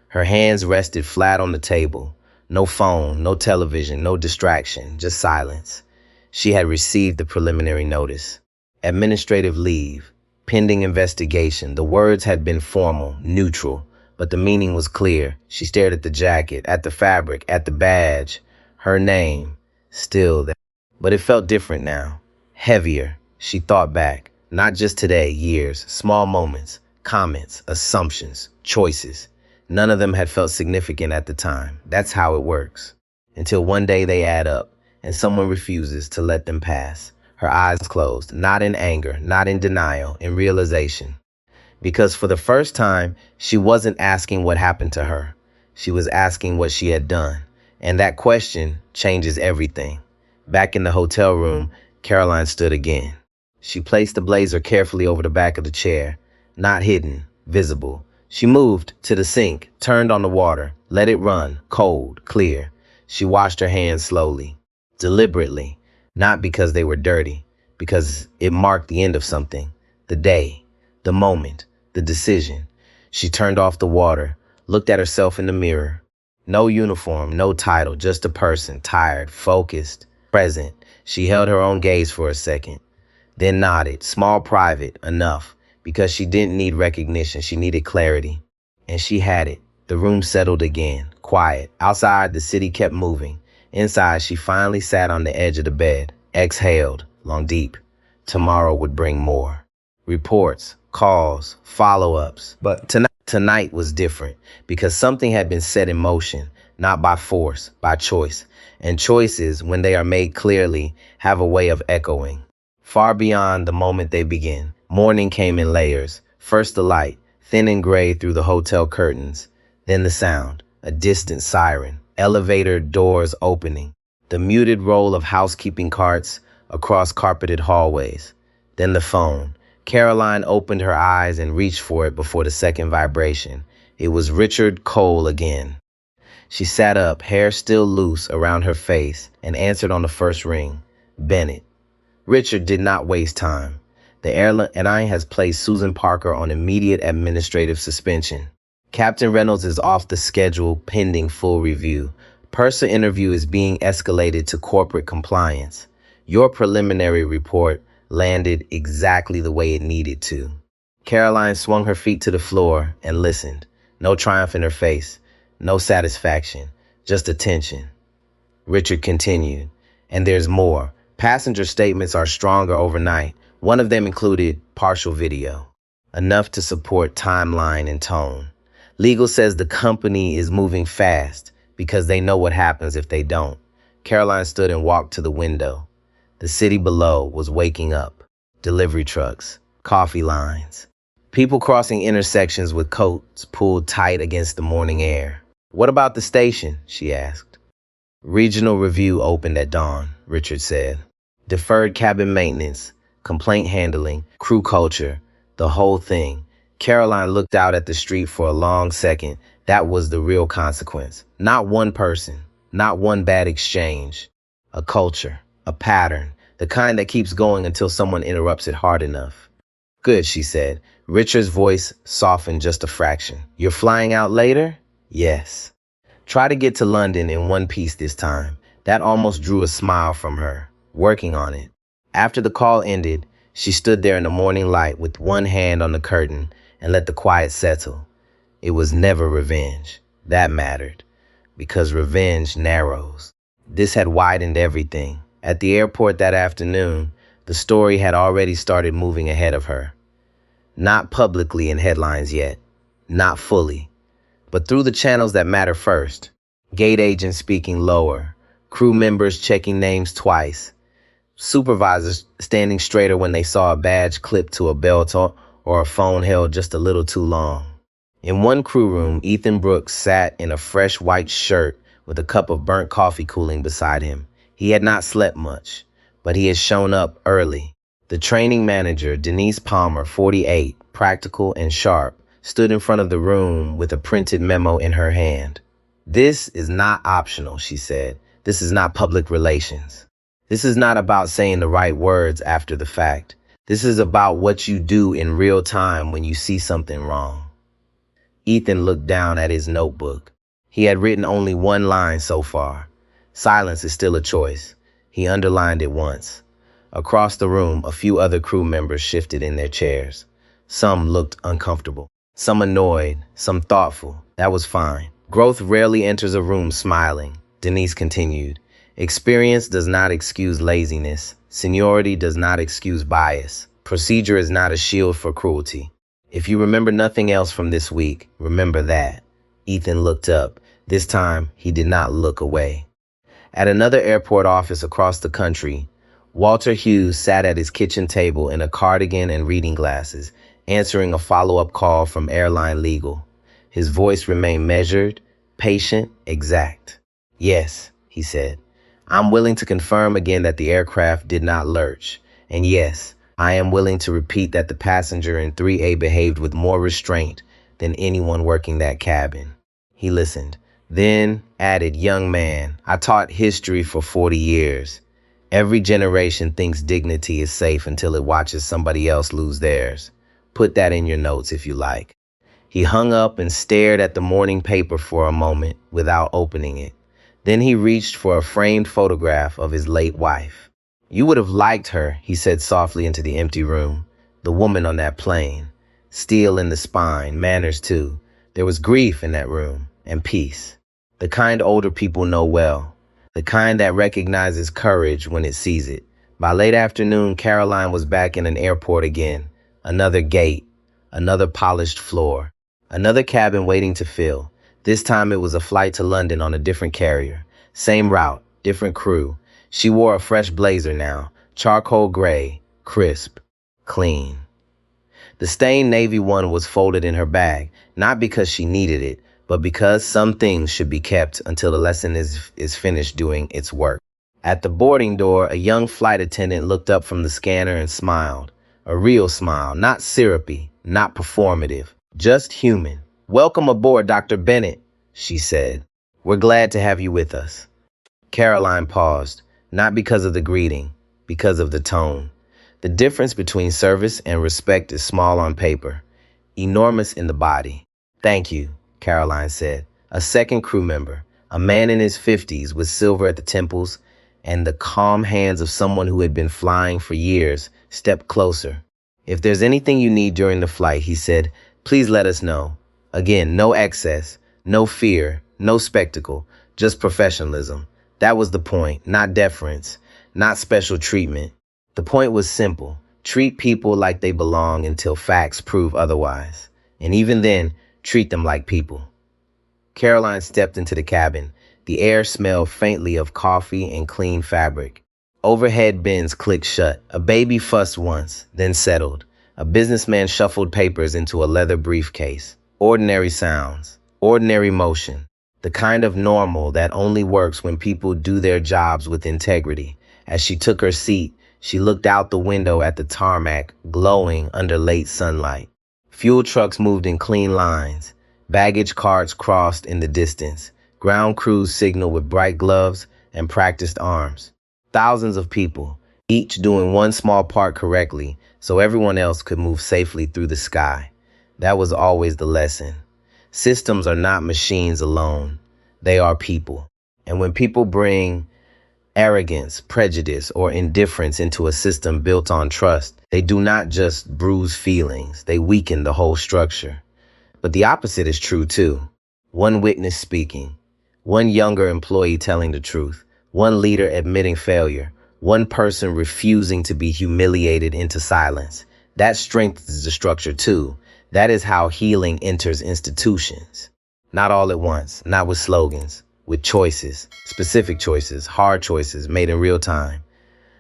Her hands rested flat on the table. No phone, no television, no distraction, just silence. She had received the preliminary notice. Administrative leave, pending investigation. The words had been formal, neutral, but the meaning was clear. She stared at the jacket, at the fabric, at the badge. Her name, still there. But it felt different now. Heavier. She thought back. Not just today, years, small moments, comments, assumptions, choices. None of them had felt significant at the time. That's how it works. Until one day they add up, and someone refuses to let them pass. Her eyes closed, not in anger, not in denial, in realization. Because for the first time, she wasn't asking what happened to her. She was asking what she had done. And that question changes everything. Back in the hotel room, Caroline stood again. She placed the blazer carefully over the back of the chair, not hidden, visible. She moved to the sink, turned on the water, let it run, cold, clear. She washed her hands slowly, deliberately, not because they were dirty, because it marked the end of something, the day, the moment, the decision. She turned off the water, looked at herself in the mirror. No uniform, no title, just a person, tired, focused, present. She held her own gaze for a second, then nodded, small, private, enough, because she didn't need recognition, she needed clarity. And she had it. The room settled again, quiet. Outside, the city kept moving. Inside, she finally sat on the edge of the bed, exhaled, long deep. Tomorrow would bring more. Reports, calls, follow-ups. But Tonight was different because something had been set in motion, not by force, by choice. And choices, when they are made clearly, have a way of echoing. Far beyond the moment they begin, morning came in layers. First the light, thin and gray through the hotel curtains. Then the sound, a distant siren, elevator doors opening, the muted roll of housekeeping carts across carpeted hallways. Then the phone. Caroline opened her eyes and reached for it before the second vibration. It was Richard Cole again. She sat up, hair still loose around her face, and answered on the first ring. Bennett. Richard did not waste time. The airline has placed Susan Parker on immediate administrative suspension. Captain Reynolds is off the schedule pending full review. Purser interview is being escalated to corporate compliance. Your preliminary report landed exactly the way it needed to. Caroline swung her feet to the floor and listened. No triumph in her face, no satisfaction, just attention. Richard continued, and there's more. Passenger statements are stronger overnight. One of them included partial video, enough to support timeline and tone. Legal says the company is moving fast because they know what happens if they don't. Caroline stood and walked to the window. The city below was waking up. Delivery trucks, coffee lines, people crossing intersections with coats pulled tight against the morning air. What about the station? She asked. Regional review opened at dawn, Richard said. Deferred cabin maintenance, complaint handling, crew culture, the whole thing. Caroline looked out at the street for a long second. That was the real consequence. Not one person, not one bad exchange. A culture, a pattern, the kind that keeps going until someone interrupts it hard enough. Good, she said. Richard's voice softened just a fraction. You're flying out later? Yes. Try to get to London in one piece this time. That almost drew a smile from her. Working on it. After the call ended, she stood there in the morning light with one hand on the curtain and let the quiet settle. It was never revenge. That mattered. Because revenge narrows. This had widened everything. At the airport that afternoon, the story had already started moving ahead of her. Not publicly in headlines yet. Not fully. But through the channels that matter first. Gate agents speaking lower. Crew members checking names twice. Supervisors standing straighter when they saw a badge clipped to a belt or a phone held just a little too long. In one crew room, Ethan Brooks sat in a fresh white shirt with a cup of burnt coffee cooling beside him. He had not slept much, but he had shown up early. The training manager, Denise Palmer, 48, practical and sharp, stood in front of the room with a printed memo in her hand. This is not optional, she said. This is not public relations. This is not about saying the right words after the fact. This is about what you do in real time when you see something wrong. Ethan looked down at his notebook. He had written only one line so far. Silence is still a choice. He underlined it once. Across the room, a few other crew members shifted in their chairs. Some looked uncomfortable, some annoyed, some thoughtful. That was fine. Growth rarely enters a room smiling. Denise continued. Experience does not excuse laziness. Seniority does not excuse bias. Procedure is not a shield for cruelty. If you remember nothing else from this week, remember that. Ethan looked up. This time, he did not look away. At another airport office across the country, Walter Hughes sat at his kitchen table in a cardigan and reading glasses, answering a follow-up call from airline legal. His voice remained measured, patient, exact. Yes, he said. I'm willing to confirm again that the aircraft did not lurch. And yes, I am willing to repeat that the passenger in 3A behaved with more restraint than anyone working that cabin. He listened, then added, young man, I taught history for 40 years. Every generation thinks dignity is safe until it watches somebody else lose theirs. Put that in your notes if you like. He hung up and stared at the morning paper for a moment without opening it. Then he reached for a framed photograph of his late wife. You would have liked her, he said softly into the empty room. The woman on that plane. Steel in the spine, manners too. There was grief in that room, and peace. The kind older people know well. The kind that recognizes courage when it sees it. By late afternoon, Caroline was back in an airport again. Another gate, another polished floor. Another cabin waiting to fill. This time it was a flight to London on a different carrier. Same route, different crew. She wore a fresh blazer now, charcoal gray, crisp, clean. The stained navy one was folded in her bag, not because she needed it, but because some things should be kept until the lesson is finished doing its work. At the boarding door, a young flight attendant looked up from the scanner and smiled. A real smile, not syrupy, not performative, just human. "Welcome aboard, Dr. Bennett," she said. "We're glad to have you with us." Caroline paused, not because of the greeting, because of the tone. The difference between service and respect is small on paper, enormous in the body. "Thank you," Caroline said. A second crew member, a man in his 50s with silver at the temples and the calm hands of someone who had been flying for years, stepped closer. "If there's anything you need during the flight," he said, "please let us know." Again, no excess, no fear, no spectacle, just professionalism. That was the point, not deference, not special treatment. The point was simple. Treat people like they belong until facts prove otherwise. And even then, treat them like people. Caroline stepped into the cabin. The air smelled faintly of coffee and clean fabric. Overhead bins clicked shut. A baby fussed once, then settled. A businessman shuffled papers into a leather briefcase. Ordinary sounds, ordinary motion. The kind of normal that only works when people do their jobs with integrity. As she took her seat, she looked out the window at the tarmac, glowing under late sunlight. Fuel trucks moved in clean lines. Baggage carts crossed in the distance. Ground crews signaled with bright gloves and practiced arms. Thousands of people, each doing one small part correctly so everyone else could move safely through the sky. That was always the lesson. Systems are not machines alone. They are people. And when people bring arrogance, prejudice, or indifference into a system built on trust, they do not just bruise feelings, they weaken the whole structure. But the opposite is true too. One witness speaking, one younger employee telling the truth, one leader admitting failure, one person refusing to be humiliated into silence. That strengthens the structure too. That is how healing enters institutions. Not all at once, not with slogans, with choices, specific choices, hard choices made in real time.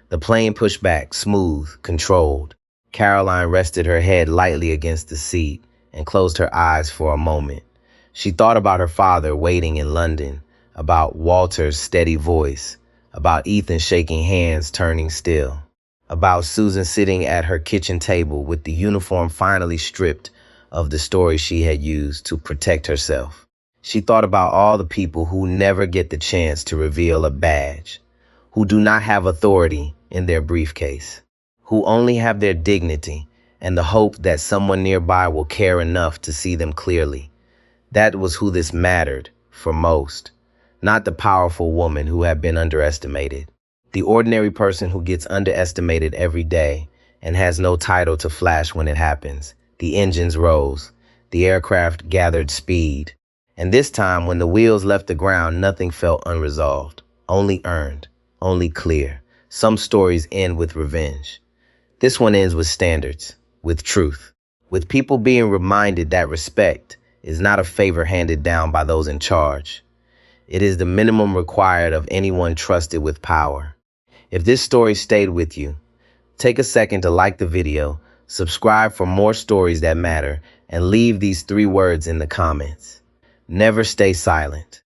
The plane pushed back, smooth, controlled. Caroline rested her head lightly against the seat and closed her eyes for a moment. She thought about her father waiting in London, about Walter's steady voice, about Ethan shaking hands turning still, about Susan sitting at her kitchen table with the uniform finally stripped of the story she had used to protect herself. She thought about all the people who never get the chance to reveal a badge, who do not have authority in their briefcase, who only have their dignity and the hope that someone nearby will care enough to see them clearly. That was who this mattered for most, not the powerful woman who had been underestimated, the ordinary person who gets underestimated every day and has no title to flash when it happens. The engines rose, the aircraft gathered speed, and this time when the wheels left the ground, nothing felt unresolved, only earned, only clear. Some stories end with revenge. This one ends with standards, with truth, with people being reminded that respect is not a favor handed down by those in charge. It is the minimum required of anyone trusted with power. If this story stayed with you, take a second to like the video, subscribe for more stories that matter, and leave these 3 words in the comments. Never stay silent.